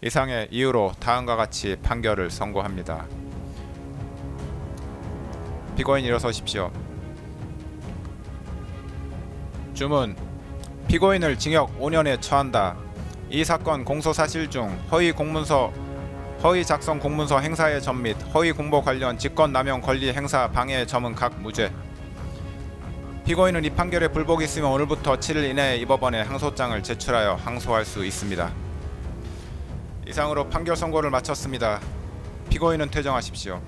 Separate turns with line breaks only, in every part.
이상의 이유로 다음과 같이 판결을 선고합니다. 피고인 일어서십시오. 주문. 피고인을 징역 5년에 처한다. 이 사건 공소사실 중 허위 작성 공문서 행사의 점 및 허위 공보 관련 직권남용 권리 행사 방해의 점은 각 무죄. 피고인은 이 판결에 불복이 있으면 오늘부터 7일 이내에 이 법원에 항소장을 제출하여 항소할 수 있습니다. 이상으로 판결 선고를 마쳤습니다. 피고인은 퇴정하십시오.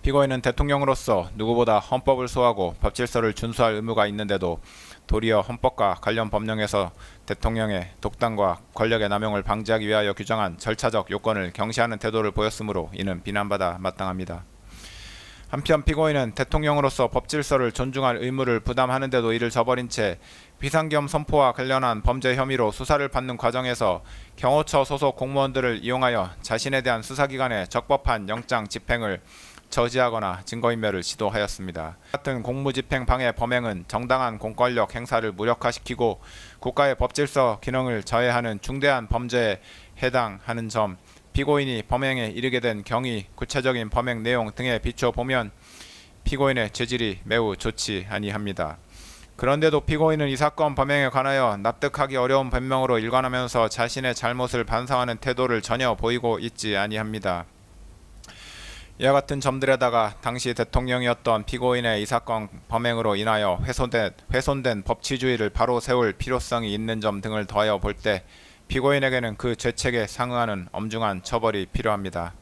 피고인은 대통령으로서 누구보다 헌법을 소화하고 법질서를 준수할 의무가 있는데도 도리어 헌법과 관련 법령에서 대통령의 독단과 권력의 남용을 방지하기 위하여 규정한 절차적 요건을 경시하는 태도를 보였으므로 이는 비난받아 마땅합니다. 한편 피고인은 대통령으로서 법질서를 존중할 의무를 부담하는데도 이를 저버린 채 비상계엄 선포와 관련한 범죄 혐의로 수사를 받는 과정에서 경호처 소속 공무원들을 이용하여 자신에 대한 수사기관의 적법한 영장 집행을 저지하거나 증거인멸을 시도하였습니다. 같은 공무집행 방해 범행은 정당한 공권력 행사를 무력화시키고 국가의 법질서 기능을 저해하는 중대한 범죄에 해당하는 점, 피고인이 범행에 이르게 된 경위, 구체적인 범행 내용 등에 비춰 보면 피고인의 죄질이 매우 좋지 아니합니다. 그런데도 피고인은 이 사건 범행에 관하여 납득하기 어려운 변명으로 일관하면서 자신의 잘못을 반성하는 태도를 전혀 보이고 있지 아니합니다. 이와 같은 점들에다가 당시 대통령이었던 피고인의 이 사건 범행으로 인하여 훼손된 법치주의를 바로 세울 필요성이 있는 점 등을 더하여 볼 때 피고인에게는 그 죄책에 상응하는 엄중한 처벌이 필요합니다.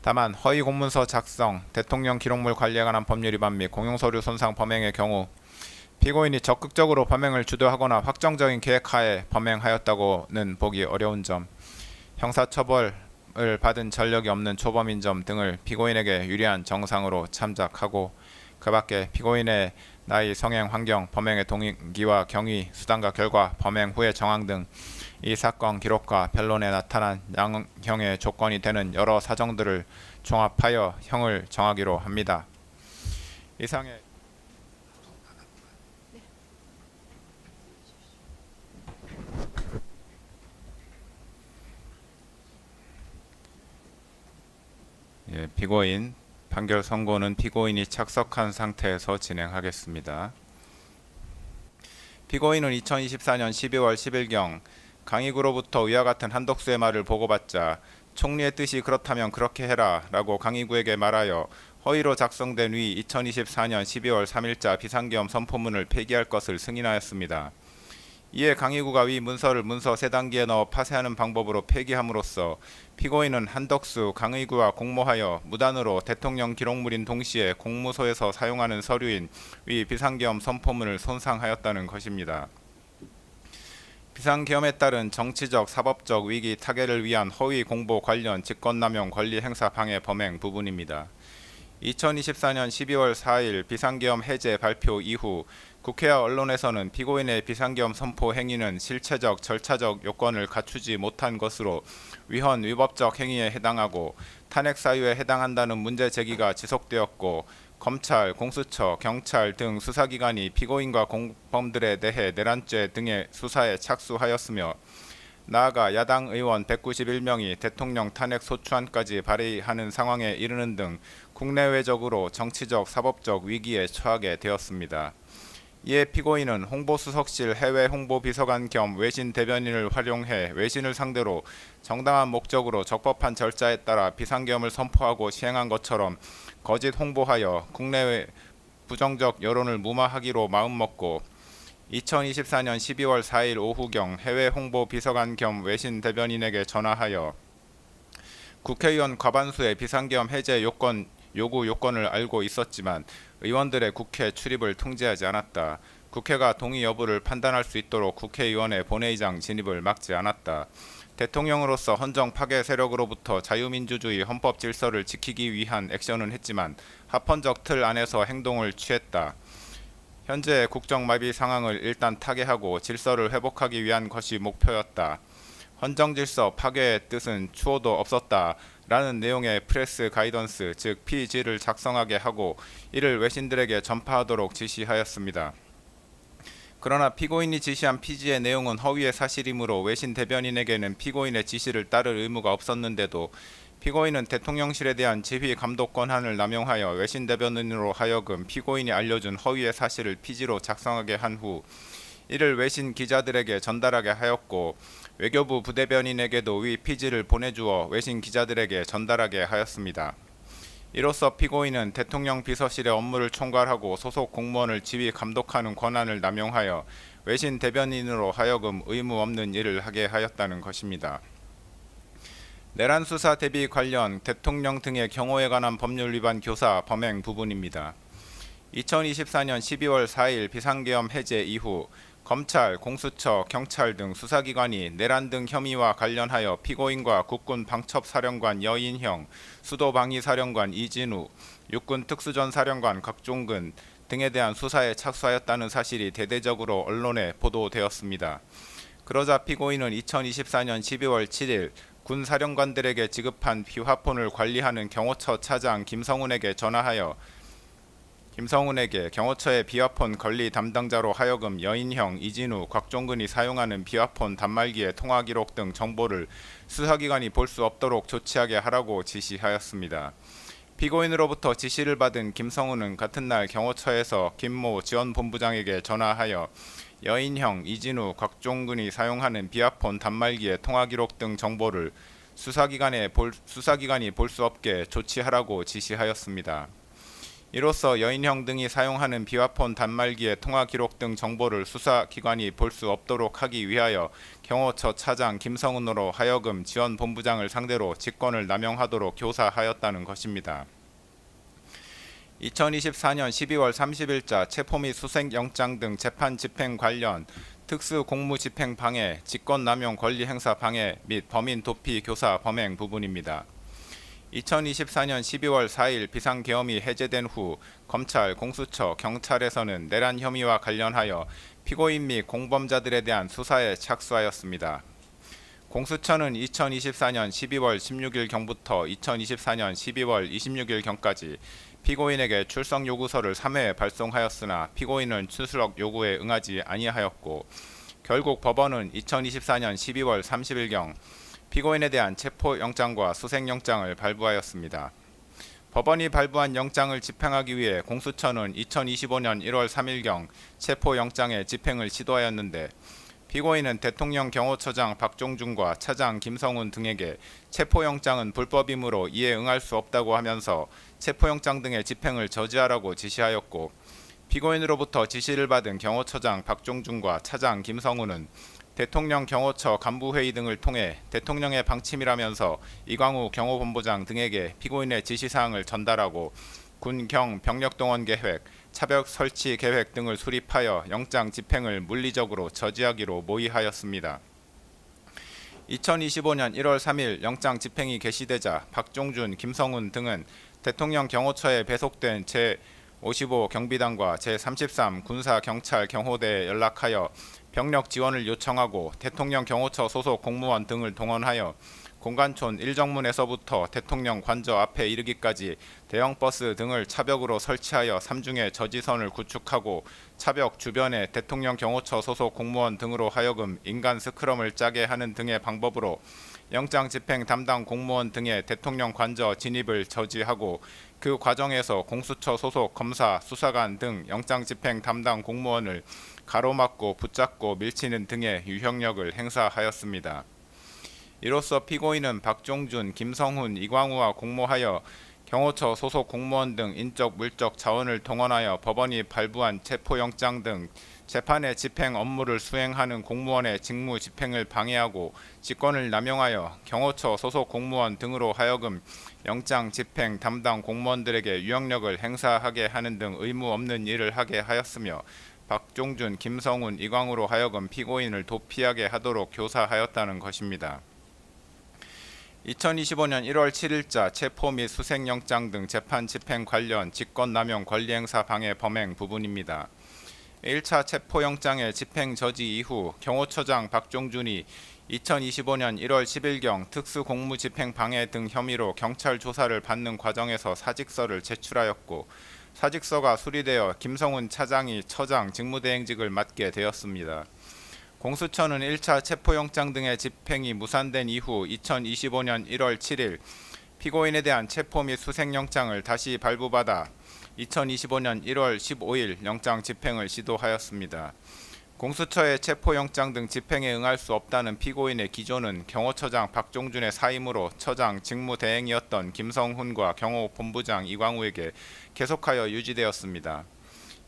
다만 허위 공문서 작성, 대통령 기록물 관리에 관한 법률 위반 및 공용서류 손상 범행의 경우 피고인이 적극적으로 범행을 주도하거나 확정적인 계획하에 범행하였다고는 보기 어려운 점, 형사처벌을 받은 전력이 없는 초범인 점 등을 피고인에게 유리한 정상으로 참작하고 그 밖에 피고인의 나이, 성행, 환경, 범행의 동기와 경위, 수단과 결과, 범행 후의 정황 등 이 사건 기록과 변론에 나타난 양형의 조건이 되는 여러 사정들을 종합하여 형을 정하기로 합니다. 이상의 피고인 판결 선고는 피고인이 착석한 상태에서 진행하겠습니다. 피고인은 2024년 12월 10일경 강의구로부터 위와 같은 한덕수의 말을 보고받자 총리의 뜻이 그렇다면 그렇게 해라 라고 강의구에게 말하여 허위로 작성된 위 2024년 12월 3일자 비상계엄 선포문을 폐기할 것을 승인하였습니다. 이에 강의구가 위 문서를 문서 3단계에 넣어 파쇄하는 방법으로 폐기함으로써 피고인은 한덕수, 강의구와 공모하여 무단으로 대통령 기록물인 동시에 공무소에서 사용하는 서류인 위 비상계엄 선포문을 손상하였다는 것입니다. 비상계엄에 따른 정치적, 사법적 위기 타개를 위한 허위 공보 관련 직권남용 권리 행사 방해 범행 부분입니다. 2024년 12월 4일 비상계엄 해제 발표 이후 국회와 언론에서는 피고인의 비상계엄 선포 행위는 실체적, 절차적 요건을 갖추지 못한 것으로 위헌, 위법적 행위에 해당하고 탄핵 사유에 해당한다는 문제 제기가 지속되었고 검찰, 공수처, 경찰 등 수사기관이 피고인과 공범들에 대해 내란죄 등의 수사에 착수하였으며 나아가 야당 의원 191명이 대통령 탄핵 소추안까지 발의하는 상황에 이르는 등 국내외적으로 정치적, 사법적 위기에 처하게 되었습니다. 이에 피고인은 홍보수석실 해외 홍보비서관 겸 외신 대변인을 활용해 외신을 상대로 정당한 목적으로 적법한 절차에 따라 비상계엄을 선포하고 시행한 것처럼 거짓 홍보하여 국내외 부정적 여론을 무마하기로 마음먹고 2024년 12월 4일 오후경 해외 홍보비서관 겸 외신 대변인에게 전화하여 국회의원 과반수의 비상계엄 해제 요구 요건을 알고 있었지만 의원들의 국회 출입을 통제하지 않았다. 국회가 동의 여부를 판단할 수 있도록 국회의원의 본회의장 진입을 막지 않았다. 대통령으로서 헌정 파괴 세력으로부터 자유민주주의 헌법 질서를 지키기 위한 액션은 했지만 합헌적 틀 안에서 행동을 취했다. 현재의 국정마비 상황을 일단 타개하고 질서를 회복하기 위한 것이 목표였다. 헌정질서 파괴의 뜻은 추호도 없었다. 라는 내용의 프레스 가이던스 즉 PG를 작성하게 하고 이를 외신들에게 전파하도록 지시하였습니다. 그러나 피고인이 지시한 피지의 내용은 허위의 사실이므로 외신 대변인에게는 피고인의 지시를 따를 의무가 없었는데도 피고인은 대통령실에 대한 지휘 감독 권한을 남용하여 외신 대변인으로 하여금 피고인이 알려준 허위의 사실을 피지로 작성하게 한 후 이를 외신 기자들에게 전달하게 하였고 외교부 부대변인에게도 위 피지를 보내주어 외신 기자들에게 전달하게 하였습니다. 이로써 피고인은 대통령 비서실의 업무를 총괄하고 소속 공무원을 지휘 감독하는 권한을 남용하여 외신 대변인으로 하여금 의무 없는 일을 하게 하였다는 것입니다. 내란 수사 대비 관련 대통령 등의 경호에 관한 법률 위반 교사 범행 부분입니다. 2024년 12월 4일 비상계엄 해제 이후 검찰, 공수처, 경찰 등 수사기관이 내란 등 혐의와 관련하여 피고인과 국군 방첩사령관 여인형, 수도방위사령관 이진우, 육군 특수전사령관 각종근 등에 대한 수사에 착수하였다는 사실이 대대적으로 언론에 보도되었습니다. 그러자 피고인은 2024년 12월 7일 군 사령관들에게 지급한 비화폰을 관리하는 경호처 차장 김성훈에게 전화하여 경호처의 비화폰 관리 담당자로 하여금 여인형, 이진우, 곽종근이 사용하는 비화폰 단말기의 통화 기록 등 정보를 수사기관이 볼 수 없도록 조치하게 하라고 지시하였습니다. 피고인으로부터 지시를 받은 김성훈은 같은 날 경호처에서 김모 지원본부장에게 전화하여 여인형, 이진우, 곽종근이 사용하는 비화폰 단말기의 통화 기록 등 정보를 수사기관이 볼 수 없게 조치하라고 지시하였습니다. 이로써 여인형 등이 사용하는 비화폰 단말기의 통화 기록 등 정보를 수사기관이 볼 수 없도록 하기 위하여 경호처 차장 김성훈으로 하여금 지원본부장을 상대로 직권을 남용하도록 교사하였다는 것입니다. 2024년 12월 30일자 체포 및 수색영장 등 재판 집행 관련 특수공무집행 방해, 직권남용 권리행사 방해 및 범인 도피 교사 범행 부분입니다. 2024년 12월 4일 비상계엄이 해제된 후 검찰, 공수처, 경찰에서는 내란 혐의와 관련하여 피고인 및 공범자들에 대한 수사에 착수하였습니다. 공수처는 2024년 12월 16일경부터 2024년 12월 26일경까지 피고인에게 출석 요구서를 3회 발송하였으나 피고인은 출석 요구에 응하지 아니하였고 결국 법원은 2024년 12월 30일경 피고인에 대한 체포영장과 수색영장을 발부하였습니다. 법원이 발부한 영장을 집행하기 위해 공수처는 2025년 1월 3일경 체포영장의 집행을 시도하였는데 피고인은 대통령 경호처장 박종준과 차장 김성훈 등에게 체포영장은 불법이므로 이에 응할 수 없다고 하면서 체포영장 등의 집행을 저지하라고 지시하였고 피고인으로부터 지시를 받은 경호처장 박종준과 차장 김성훈은 대통령 경호처 간부회의 등을 통해 대통령의 방침이라면서 이광우 경호본부장 등에게 피고인의 지시사항을 전달하고 군, 경, 병력동원 계획, 차벽 설치 계획 등을 수립하여 영장 집행을 물리적으로 저지하기로 모의하였습니다. 2025년 1월 3일 영장 집행이 개시되자 박종준, 김성훈 등은 대통령 경호처에 배속된 제55 경비단과 제33 군사경찰 경호대에 연락하여 병력 지원을 요청하고 대통령 경호처 소속 공무원 등을 동원하여 공관촌 1정문에서부터 대통령 관저 앞에 이르기까지 대형 버스 등을 차벽으로 설치하여 삼중의 저지선을 구축하고 차벽 주변에 대통령 경호처 소속 공무원 등으로 하여금 인간 스크럼을 짜게 하는 등의 방법으로 영장 집행 담당 공무원 등의 대통령 관저 진입을 저지하고 그 과정에서 공수처 소속 검사, 수사관 등 영장 집행 담당 공무원을 가로막고 붙잡고 밀치는 등의 유형력을 행사하였습니다. 이로써 피고인은 박종준, 김성훈, 이광우와 공모하여 경호처 소속 공무원 등 인적 물적 자원을 동원하여 법원이 발부한 체포영장 등 재판의 집행 업무를 수행하는 공무원의 직무 집행을 방해하고 직권을 남용하여 경호처 소속 공무원 등으로 하여금 영장 집행 담당 공무원들에게 유형력을 행사하게 하는 등 의무 없는 일을 하게 하였으며 박종준, 김성훈, 이광우로 하여금 피고인을 도피하게 하도록 교사하였다는 것입니다. 2025년 1월 7일자 체포 및 수색영장 등 재판 집행 관련 직권남용 권리행사 방해 범행 부분입니다. 1차 체포영장의 집행 저지 이후 경호처장 박종준이 2025년 1월 10일경 특수공무집행 방해 등 혐의로 경찰 조사를 받는 과정에서 사직서를 제출하였고 사직서가 수리되어 김성훈 차장이 처장 직무대행직을 맡게 되었습니다. 공수처는 1차 체포영장 등의 집행이 무산된 이후 2025년 1월 7일 피고인에 대한 체포 및 수색영장을 다시 발부받아 2025년 1월 15일 영장 집행을 시도하였습니다. 공수처의 체포영장 등 집행에 응할 수 없다는 피고인의 기존은 경호처장 박종준의 사임으로 처장 직무대행이었던 김성훈과 경호본부장 이광우에게 계속하여 유지되었습니다.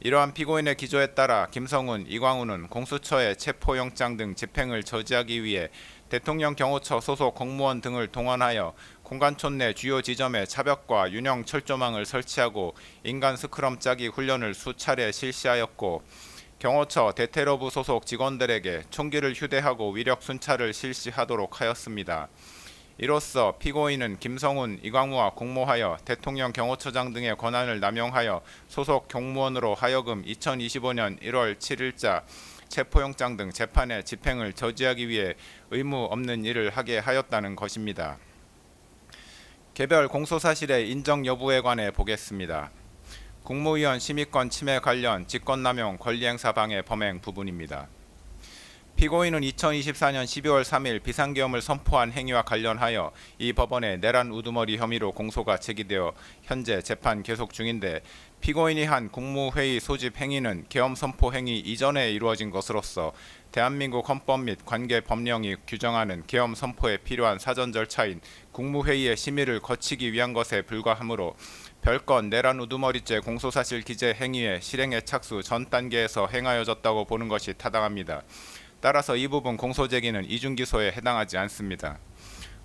이러한 피고인의 기조에 따라 김성훈, 이광우는 공수처의 체포영장 등 집행을 저지하기 위해 대통령 경호처 소속 공무원 등을 동원하여 공관촌 내 주요 지점에 차벽과 윤형 철조망을 설치하고 인간 스크럼 짜기 훈련을 수차례 실시하였고 경호처 대테러부 소속 직원들에게 총기를 휴대하고 위력 순찰을 실시하도록 하였습니다. 이로써 피고인은 김성훈, 이광우와 공모하여 대통령 경호처장 등의 권한을 남용하여 소속 공무원으로 하여금 2025년 1월 7일자 체포영장 등 재판의 집행을 저지하기 위해 의무 없는 일을 하게 하였다는 것입니다. 개별 공소사실의 인정 여부에 관해 보겠습니다. 국무위원 심의권 침해 관련 직권남용 권리행사 방해 범행 부분입니다. 피고인은 2024년 12월 3일 비상계엄을 선포한 행위와 관련하여 이 법원에 내란 우두머리 혐의로 공소가 제기되어 현재 재판 계속 중인데 피고인이 한 국무회의 소집 행위는 계엄 선포 행위 이전에 이루어진 것으로서 대한민국 헌법 및 관계 법령이 규정하는 계엄 선포에 필요한 사전 절차인 국무회의의 심의를 거치기 위한 것에 불과하므로 별건 내란 우두머리죄 공소사실 기재 행위의 실행에 착수 전 단계에서 행하여졌다고 보는 것이 타당합니다. 따라서 이 부분 공소 제기는 이중기소에 해당하지 않습니다.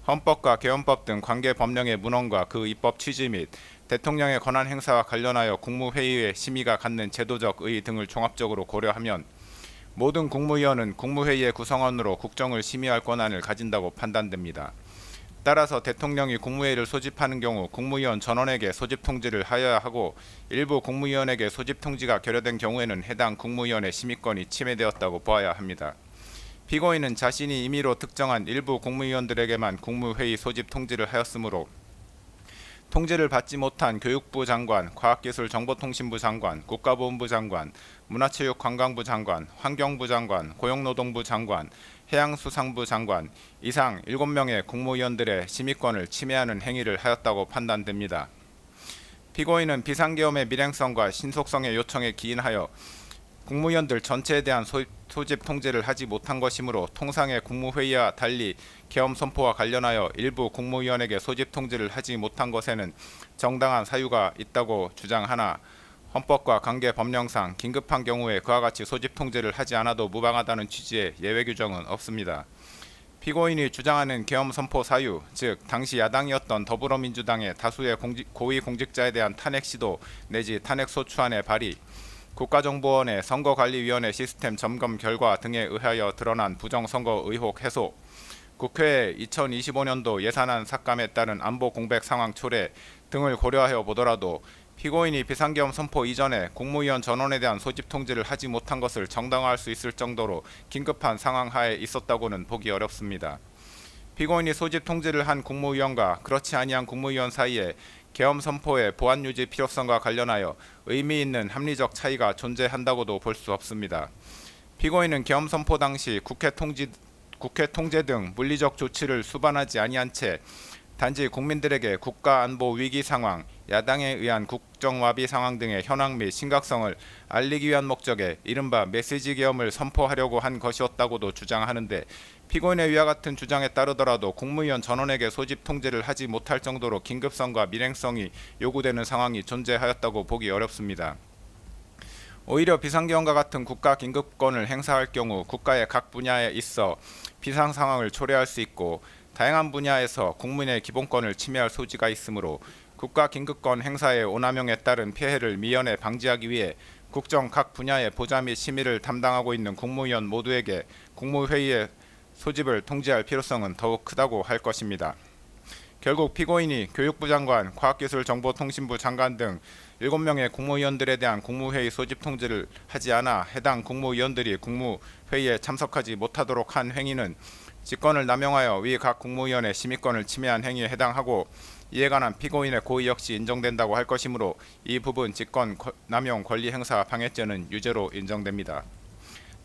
헌법과 계엄법 등 관계 법령의 문헌과 그 입법 취지 및 대통령의 권한 행사와 관련하여 국무회의의 심의가 갖는 제도적 의의 등을 종합적으로 고려하면 모든 국무위원은 국무회의의 구성원으로 국정을 심의할 권한을 가진다고 판단됩니다. 따라서 대통령이 국무회의를 소집하는 경우 국무위원 전원에게 소집 통지를 하여야 하고 일부 국무위원에게 소집 통지가 결여된 경우에는 해당 국무위원의 심의권이 침해되었다고 보아야 합니다. 피고인은 자신이 임의로 특정한 일부 국무위원들에게만 국무회의 소집 통지를 하였으므로 통지를 받지 못한 교육부 장관, 과학기술정보통신부 장관, 국가보훈부 장관, 문화체육관광부 장관, 환경부 장관, 고용노동부 장관, 해양수산부 장관 이상 7명의 국무위원들의 심의권을 침해하는 행위를 하였다고 판단됩니다. 피고인은 비상계엄의 밀행성과 신속성의 요청에 기인하여 국무위원들 전체에 대한 소집 통지를 하지 못한 것이므로 통상의 국무회의와 달리 계엄 선포와 관련하여 일부 국무위원에게 소집 통지를 하지 못한 것에는 정당한 사유가 있다고 주장하나 헌법과 관계 법령상 긴급한 경우에 그와 같이 소집 통지를 하지 않아도 무방하다는 취지의 예외 규정은 없습니다. 피고인이 주장하는 계엄 선포 사유, 즉 당시 야당이었던 더불어민주당의 다수의 고위공직자에 대한 탄핵 시도 내지 탄핵 소추안의 발의, 국가정보원의 선거관리위원회 시스템 점검 결과 등에 의하여 드러난 부정선거 의혹 해소, 국회의 2025년도 예산안 삭감에 따른 안보 공백 상황 초래 등을 고려하여 보더라도 피고인이 비상계엄 선포 이전에 국무위원 전원에 대한 소집 통지를 하지 못한 것을 정당화할 수 있을 정도로 긴급한 상황 하에 있었다고는 보기 어렵습니다. 피고인이 소집 통지를 한 국무위원과 그렇지 아니한 국무위원 사이에 계엄 선포의 보안 유지 필요성과 관련하여 의미 있는 합리적 차이가 존재한다고도 볼 수 없습니다. 피고인은 계엄 선포 당시 국회 통제 등 물리적 조치를 수반하지 아니한 채 단지 국민들에게 국가 안보 위기 상황, 야당에 의한 국정와비 상황 등의 현황 및 심각성을 알리기 위한 목적에 이른바 메시지 계엄을 선포하려고 한 것이었다고도 주장하는데 피고인의 위와 같은 주장에 따르더라도 국무위원 전원에게 소집 통지를 하지 못할 정도로 긴급성과 밀행성이 요구되는 상황이 존재하였다고 보기 어렵습니다. 오히려 비상계엄과 같은 국가 긴급권을 행사할 경우 국가의 각 분야에 있어 비상 상황을 초래할 수 있고 다양한 분야에서 국민의 기본권을 침해할 소지가 있으므로 국가 긴급권 행사의 오남용에 따른 피해를 미연에 방지하기 위해 국정 각 분야의 보좌 및 심의를 담당하고 있는 국무위원 모두에게 국무회의의 소집을 통지할 필요성은 더욱 크다고 할 것입니다. 결국 피고인이 교육부 장관, 과학기술정보통신부 장관 등 7명의 국무위원들에 대한 국무회의 소집 통지를 하지 않아 해당 국무위원들이 국무회의에 참석하지 못하도록 한 행위는 직권을 남용하여 위 각 국무위원의 심의권을 침해한 행위에 해당하고 이에 관한 피고인의 고의 역시 인정된다고 할 것이므로 이 부분 직권남용 권리행사 방해죄는 유죄로 인정됩니다.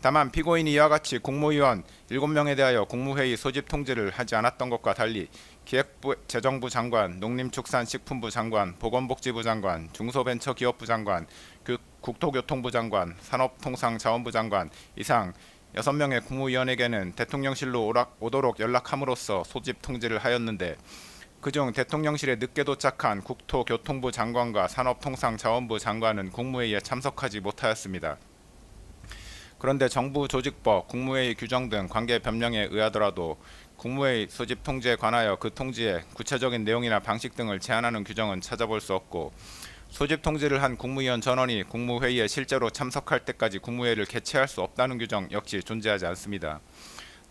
다만 피고인이 이와 같이 국무위원 7명에 대하여 국무회의 소집 통지를 하지 않았던 것과 달리 기획부 재정부 장관, 농림축산식품부 장관, 보건복지부 장관, 중소벤처기업부 장관, 국토교통부 장관, 산업통상자원부 장관 이상 6명의 국무위원에게는 대통령실로 오도록 연락함으로써 소집 통지를 하였는데 그중 대통령실에 늦게 도착한 국토교통부 장관과 산업통상자원부 장관은 국무회의에 참석하지 못하였습니다. 그런데 정부 조직법, 국무회의 규정 등 관계 변명에 의하더라도 국무회의 소집 통지에 관하여 그 통지의 구체적인 내용이나 방식 등을 제한하는 규정은 찾아볼 수 없고 소집 통지를 한 국무위원 전원이 국무회의에 실제로 참석할 때까지 국무회의를 개최할 수 없다는 규정 역시 존재하지 않습니다.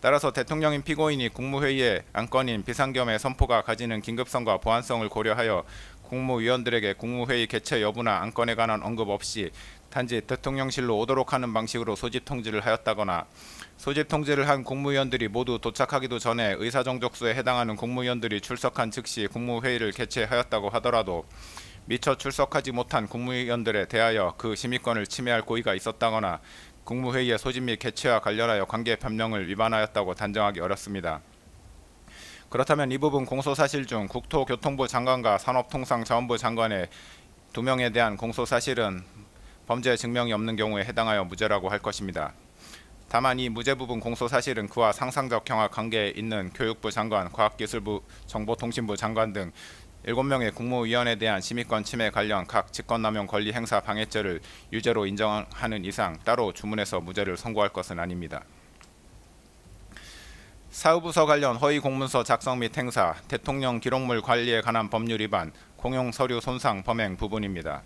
따라서 대통령인 피고인이 국무회의의 안건인 비상겸의 선포가 가지는 긴급성과 보안성을 고려하여 국무위원들에게 국무회의 개최 여부나 안건에 관한 언급 없이 단지 대통령실로 오도록 하는 방식으로 소집 통지를 하였다거나 소집 통지를 한 국무위원들이 모두 도착하기도 전에 의사정족수에 해당하는 국무위원들이 출석한 즉시 국무회의를 개최하였다고 하더라도 미처 출석하지 못한 국무위원들에 대하여 그 심의권을 침해할 고의가 있었다거나 국무회의의 소집 및 개최와 관련하여 관계 변명을 위반하였다고 단정하기 어렵습니다. 그렇다면 이 부분 공소사실 중 국토교통부 장관과 산업통상자원부 장관의 2명에 대한 공소사실은 범죄 증명이 없는 경우에 해당하여 무죄라고 할 것입니다. 다만 이 무죄 부분 공소사실은 그와 상상적 경합 관계에 있는 교육부 장관, 과학기술부, 정보통신부 장관 등 7명의 국무위원에 대한 심의권 침해 관련 각 직권남용 권리 행사 방해죄를 유죄로 인정하는 이상 따로 주문해서 무죄를 선고할 것은 아닙니다. 사후부서 관련 허위 공문서 작성 및 행사, 대통령 기록물 관리에 관한 법률 위반, 공용 서류 손상 범행 부분입니다.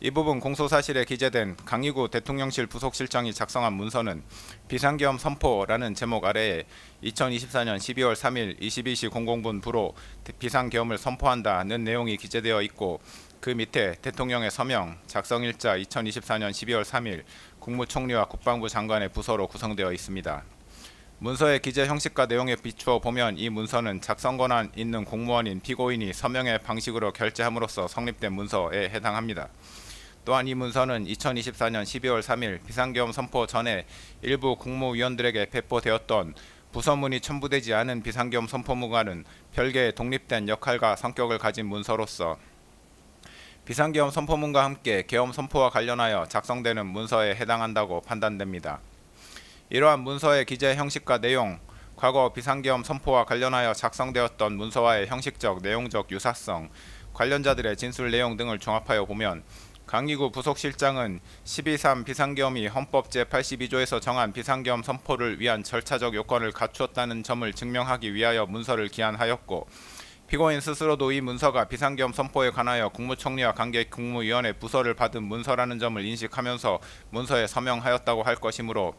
이 부분 공소사실에 기재된 강희구 대통령실 부속실장이 작성한 문서는 비상계엄 선포라는 제목 아래에 2024년 12월 3일 22시 00분 부로 비상계엄을 선포한다는 내용이 기재되어 있고 그 밑에 대통령의 서명, 작성일자 2024년 12월 3일 국무총리와 국방부 장관의 부서로 구성되어 있습니다. 문서의 기재 형식과 내용에 비추어 보면 이 문서는 작성 권한 있는 공무원인 피고인이 서명의 방식으로 결재함으로써 성립된 문서에 해당합니다. 또한 이 문서는 2024년 12월 3일 비상계엄 선포 전에 일부 국무위원들에게 배포되었던 부서문이 첨부되지 않은 비상계엄 선포문과는 별개의 독립된 역할과 성격을 가진 문서로서 비상계엄 선포문과 함께 계엄 선포와 관련하여 작성되는 문서에 해당한다고 판단됩니다. 이러한 문서의 기재 형식과 내용, 과거 비상계엄 선포와 관련하여 작성되었던 문서와의 형식적, 내용적 유사성, 관련자들의 진술 내용 등을 종합하여 보면 강희구 부속실장은 12.3 비상계엄이 헌법 제82조에서 정한 비상계엄 선포를 위한 절차적 요건을 갖추었다는 점을 증명하기 위하여 문서를 기한하였고 피고인 스스로도 이 문서가 비상계엄 선포에 관하여 국무총리와 관계 국무위원회 부서를 받은 문서라는 점을 인식하면서 문서에 서명하였다고 할 것이므로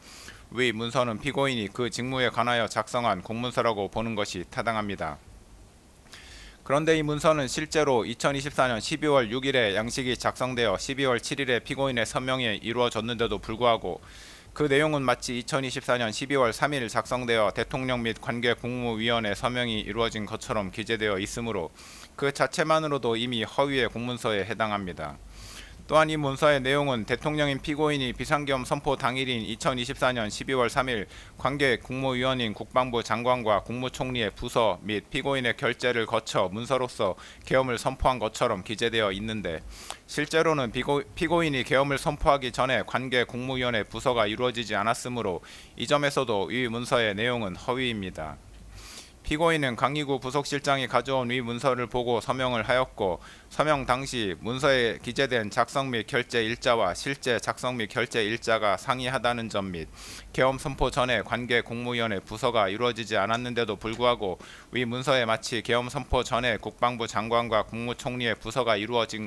위 문서는 피고인이 그 직무에 관하여 작성한 공문서라고 보는 것이 타당합니다. 그런데 이 문서는 실제로 2024년 12월 6일에 양식이 작성되어 12월 7일에 피고인의 서명이 이루어졌는데도 불구하고 그 내용은 마치 2024년 12월 3일 작성되어 대통령 및 관계 국무위원회 서명이 이루어진 것처럼 기재되어 있으므로 그 자체만으로도 이미 허위의 공문서에 해당합니다. 또한 이 문서의 내용은 대통령인 피고인이 비상계엄 선포 당일인 2024년 12월 3일 관계 국무위원인 국방부 장관과 국무총리의 부서 및 피고인의 결재를 거쳐 문서로서 계엄을 선포한 것처럼 기재되어 있는데 실제로는 피고인이 계엄을 선포하기 전에 관계 국무위원회 부서가 이루어지지 않았으므로 이 점에서도 이 문서의 내용은 허위입니다. 피고인은 강희구 부속실장이 가져온 위 문서를 보고 서명을 하였고 서명 당시 문서에 기재된 작성 및 결재 일자와 실제 작성 및 결재 일자가 상이하다는 점 및 계엄 선포 전에 관계 국무위원회 부서가 이루어지지 않았는데도 불구하고 위 문서에 마치 계엄 선포 전에 국방부 장관과 국무총리의 부서가 이루어진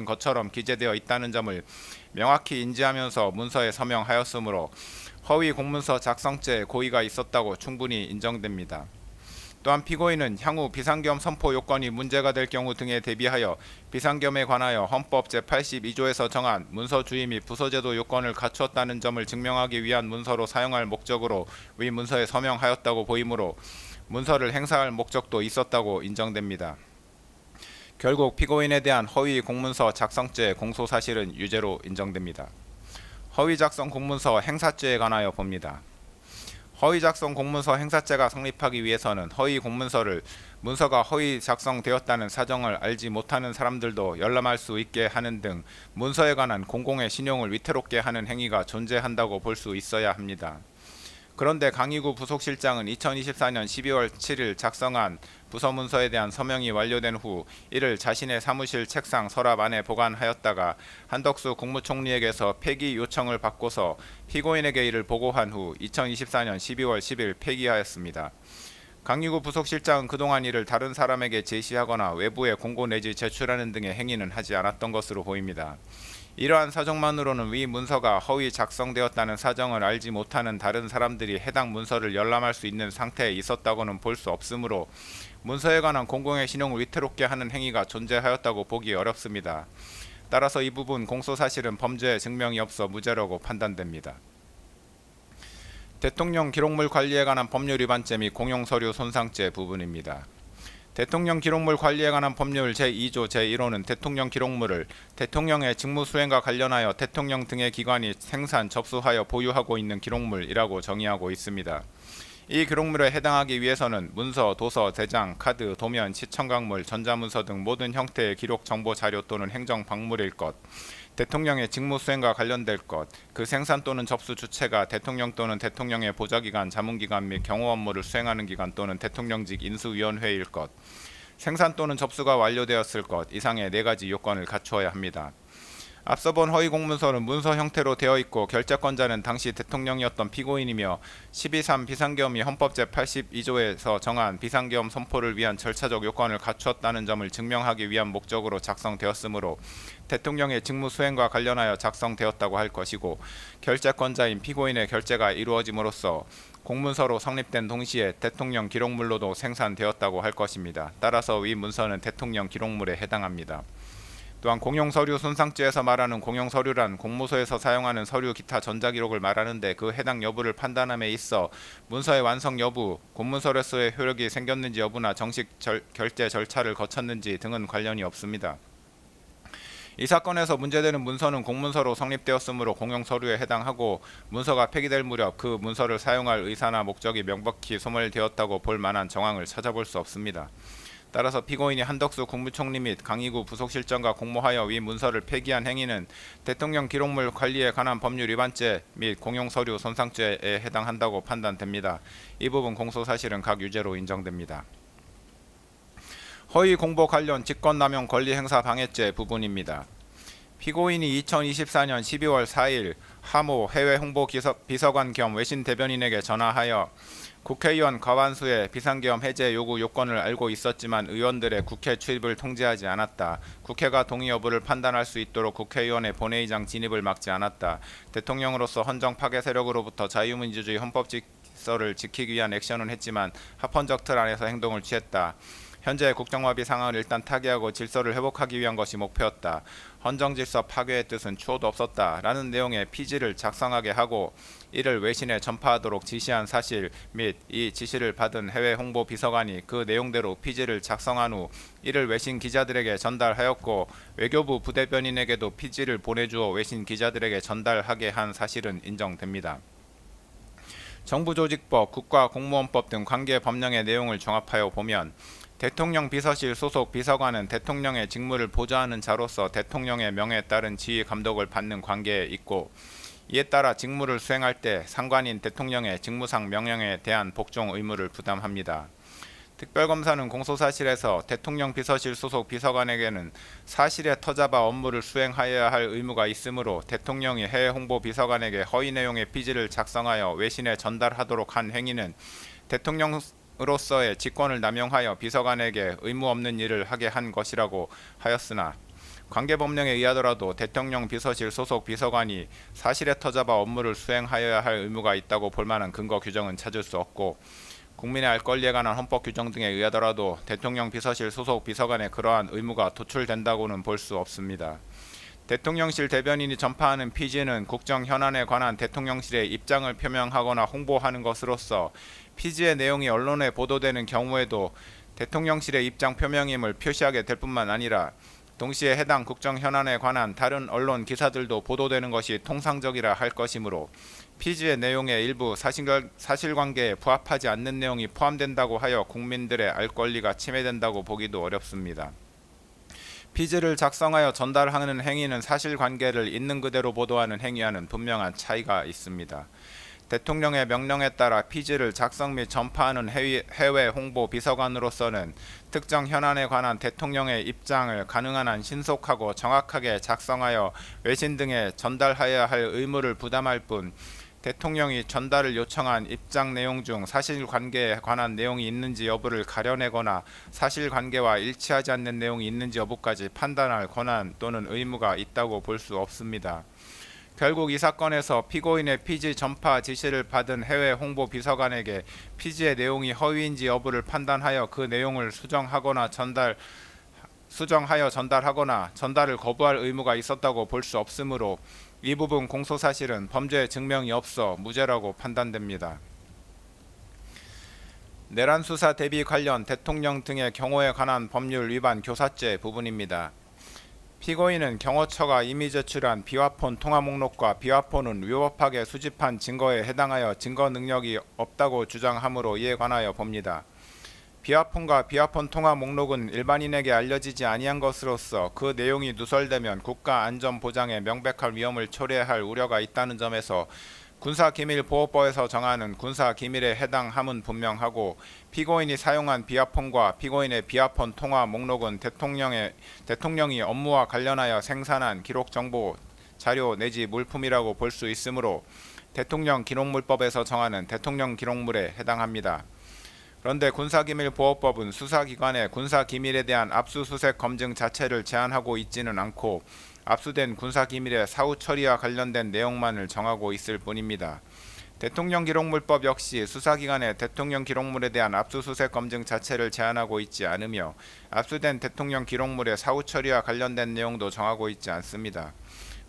것처럼 기재되어 있다는 점을 명확히 인지하면서 문서에 서명하였으므로 허위 공문서 작성죄 고의가 있었다고 충분히 인정됩니다. 또한 피고인은 향후 비상계엄 선포 요건이 문제가 될 경우 등에 대비하여 비상계엄에 관하여 헌법 제82조에서 정한 문서주의 및 부서제도 요건을 갖추었다는 점을 증명하기 위한 문서로 사용할 목적으로 위 문서에 서명하였다고 보이므로 문서를 행사할 목적도 있었다고 인정됩니다. 결국 피고인에 대한 허위 공문서 작성죄 공소사실은 유죄로 인정됩니다. 허위 작성 공문서 행사죄에 관하여 봅니다. 허위 작성 공문서 행사죄가 성립하기 위해서는 허위 공문서를 문서가 허위 작성되었다는 사정을 알지 못하는 사람들도 열람할 수 있게 하는 등 문서에 관한 공공의 신용을 위태롭게 하는 행위가 존재한다고 볼 수 있어야 합니다. 그런데 강희구 부속실장은 2024년 12월 7일 작성한 부서문서에 대한 서명이 완료된 후 이를 자신의 사무실 책상 서랍 안에 보관하였다가 한덕수 국무총리에게서 폐기 요청을 받고서 피고인에게 이를 보고한 후 2024년 12월 10일 폐기하였습니다. 강희구 부속실장은 그동안 이를 다른 사람에게 제시하거나 외부에 공고 내지 제출하는 등의 행위는 하지 않았던 것으로 보입니다. 이러한 사정만으로는 위 문서가 허위 작성되었다는 사정을 알지 못하는 다른 사람들이 해당 문서를 열람할 수 있는 상태에 있었다고는 볼 수 없으므로 문서에 관한 공공의 신용을 위태롭게 하는 행위가 존재하였다고 보기 어렵습니다. 따라서 이 부분 공소사실은 범죄 증명이 없어 무죄라고 판단됩니다. 대통령 기록물 관리에 관한 법률 위반죄 및 공용서류 손상죄 부분입니다. 대통령 기록물 관리에 관한 법률 제2조 제1호는 대통령 기록물을 대통령의 직무 수행과 관련하여 대통령 등의 기관이 생산, 접수하여 보유하고 있는 기록물이라고 정의하고 있습니다. 이 기록물에 해당하기 위해서는 문서, 도서, 대장, 카드, 도면, 시청각물, 전자문서 등 모든 형태의 기록 정보 자료 또는 행정 박물일 것, 대통령의 직무 수행과 관련될 것, 그 생산 또는 접수 주체가 대통령 또는 대통령의 보좌기관, 자문기관 및 경호 업무를 수행하는 기관 또는 대통령직 인수위원회일 것, 생산 또는 접수가 완료되었을 것 이상의 4가지 요건을 갖추어야 합니다. 앞서 본 허위 공문서는 문서 형태로 되어 있고 결재권자는 당시 대통령이었던 피고인이며 12.3 비상계엄이 헌법 제82조에서 정한 비상계엄 선포를 위한 절차적 요건을 갖추었다는 점을 증명하기 위한 목적으로 작성되었으므로 대통령의 직무 수행과 관련하여 작성되었다고 할 것이고 결재권자인 피고인의 결재가 이루어짐으로써 공문서로 성립된 동시에 대통령 기록물로도 생산되었다고 할 것입니다. 따라서 위 문서는 대통령 기록물에 해당합니다. 또한 공용서류 손상죄에서 말하는 공용서류란 공무소에서 사용하는 서류 기타 전자기록을 말하는데 그 해당 여부를 판단함에 있어 문서의 완성 여부, 공문서로서의 효력이 생겼는지 여부나 정식 결재 절차를 거쳤는지 등은 관련이 없습니다. 이 사건에서 문제되는 문서는 공문서로 성립되었으므로 공용서류에 해당하고 문서가 폐기될 무렵 그 문서를 사용할 의사나 목적이 명백히 소멸되었다고 볼 만한 정황을 찾아볼 수 없습니다. 따라서 피고인이 한덕수 국무총리 및 강희구 부속실장과 공모하여 위 문서를 폐기한 행위는 대통령 기록물 관리에 관한 법률 위반죄 및 공용서류 손상죄에 해당한다고 판단됩니다. 이 부분 공소사실은 각 유죄로 인정됩니다. 허위 공보 관련 직권남용 권리행사 방해죄 부분입니다. 피고인이 2024년 12월 4일 하모 해외홍보비서관 겸 외신 대변인에게 전화하여 국회의원 과반수의 비상계엄 해제 요구 요건을 알고 있었지만 의원들의 국회 출입을 통제하지 않았다. 국회가 동의 여부를 판단할 수 있도록 국회의원의 본회의장 진입을 막지 않았다. 대통령으로서 헌정 파괴 세력으로부터 자유민주주의 헌법 질서를 지키기 위한 액션은 했지만 합헌적 틀 안에서 행동을 취했다. 현재 국정화비 상황을 일단 타개하고 질서를 회복하기 위한 것이 목표였다. 헌정질서 파괴의 뜻은 추호도 없었다. 라는 내용의 피지를 작성하게 하고 이를 외신에 전파하도록 지시한 사실 및 이 지시를 받은 해외 홍보 비서관이 그 내용대로 피지를 작성한 후 이를 외신 기자들에게 전달하였고 외교부 부대변인에게도 피지를 보내주어 외신 기자들에게 전달하게 한 사실은 인정됩니다. 정부조직법, 국가공무원법 등 관계 법령의 내용을 종합하여 보면 대통령 비서실 소속 비서관은 대통령의 직무를 보좌하는 자로서 대통령의 명에 따른 지휘 감독을 받는 관계에 있고 이에 따라 직무를 수행할 때 상관인 대통령의 직무상 명령에 대한 복종 의무를 부담합니다. 특별검사는 공소사실에서 대통령 비서실 소속 비서관에게는 사실에 터잡아 업무를 수행하여야 할 의무가 있으므로 대통령이 해외 홍보 비서관에게 허위 내용의 피지를 작성하여 외신에 전달하도록 한 행위는 대통령으로서의 직권을 남용하여 비서관에게 의무 없는 일을 하게 한 것이라고 하였으나 관계법령에 의하더라도 대통령 비서실 소속 비서관이 사실에 터잡아 업무를 수행하여야 할 의무가 있다고 볼 만한 근거 규정은 찾을 수 없고 국민의 알 권리에 관한 헌법 규정 등에 의하더라도 대통령 비서실 소속 비서관의 그러한 의무가 도출된다고는 볼 수 없습니다. 대통령실 대변인이 전파하는 피지는 국정 현안에 관한 대통령실의 입장을 표명하거나 홍보하는 것으로서 피지의 내용이 언론에 보도되는 경우에도 대통령실의 입장 표명임을 표시하게 될 뿐만 아니라 동시에 해당 국정 현안에 관한 다른 언론 기사들도 보도되는 것이 통상적이라 할 것이므로 피지의 내용의 일부 사실관계에 부합하지 않는 내용이 포함된다고 하여 국민들의 알 권리가 침해된다고 보기도 어렵습니다. 피지를 작성하여 전달하는 행위는 사실관계를 있는 그대로 보도하는 행위와는 분명한 차이가 있습니다. 대통령의 명령에 따라 피지를 작성 및 전파하는 해외 홍보 비서관으로서는 특정 현안에 관한 대통령의 입장을 가능한 한 신속하고 정확하게 작성하여 외신 등에 전달하여야 할 의무를 부담할 뿐, 대통령이 전달을 요청한 입장 내용 중 사실관계에 관한 내용이 있는지 여부를 가려내거나 사실관계와 일치하지 않는 내용이 있는지 여부까지 판단할 권한 또는 의무가 있다고 볼 수 없습니다. 결국 이 사건에서 피고인의 피지 전파 지시를 받은 해외 홍보 비서관에게 피지의 내용이 허위인지 여부를 판단하여 그 내용을 수정하여 전달하거나 전달을 거부할 의무가 있었다고 볼 수 없으므로 이 부분 공소사실은 범죄 증명이 없어 무죄라고 판단됩니다. 내란 수사 대비 관련 대통령 등의 경호에 관한 법률 위반 교사죄 부분입니다. 피고인은 경호처가 이미 제출한 비화폰 통화 목록과 비화폰은 위법하게 수집한 증거에 해당하여 증거 능력이 없다고 주장하므로 이에 관하여 봅니다. 비화폰과 비화폰 통화 목록은 일반인에게 알려지지 아니한 것으로서 그 내용이 누설되면 국가 안전 보장에 명백한 위험을 초래할 우려가 있다는 점에서 군사기밀보호법에서 정하는 군사기밀에 해당함은 분명하고, 피고인이 사용한 비화폰과 피고인의 비화폰 통화 목록은 대통령이 업무와 관련하여 생산한 기록정보, 자료 내지 물품이라고 볼 수 있으므로 대통령 기록물법에서 정하는 대통령 기록물에 해당합니다. 그런데 군사기밀보호법은 수사기관의 군사기밀에 대한 압수수색 검증 자체를 제한하고 있지는 않고 압수된 군사기밀의 사후 처리와 관련된 내용만을 정하고 있을 뿐입니다. 대통령 기록물법 역시 수사기관의 대통령 기록물에 대한 압수수색 검증 자체를 제한하고 있지 않으며 압수된 대통령 기록물의 사후 처리와 관련된 내용도 정하고 있지 않습니다.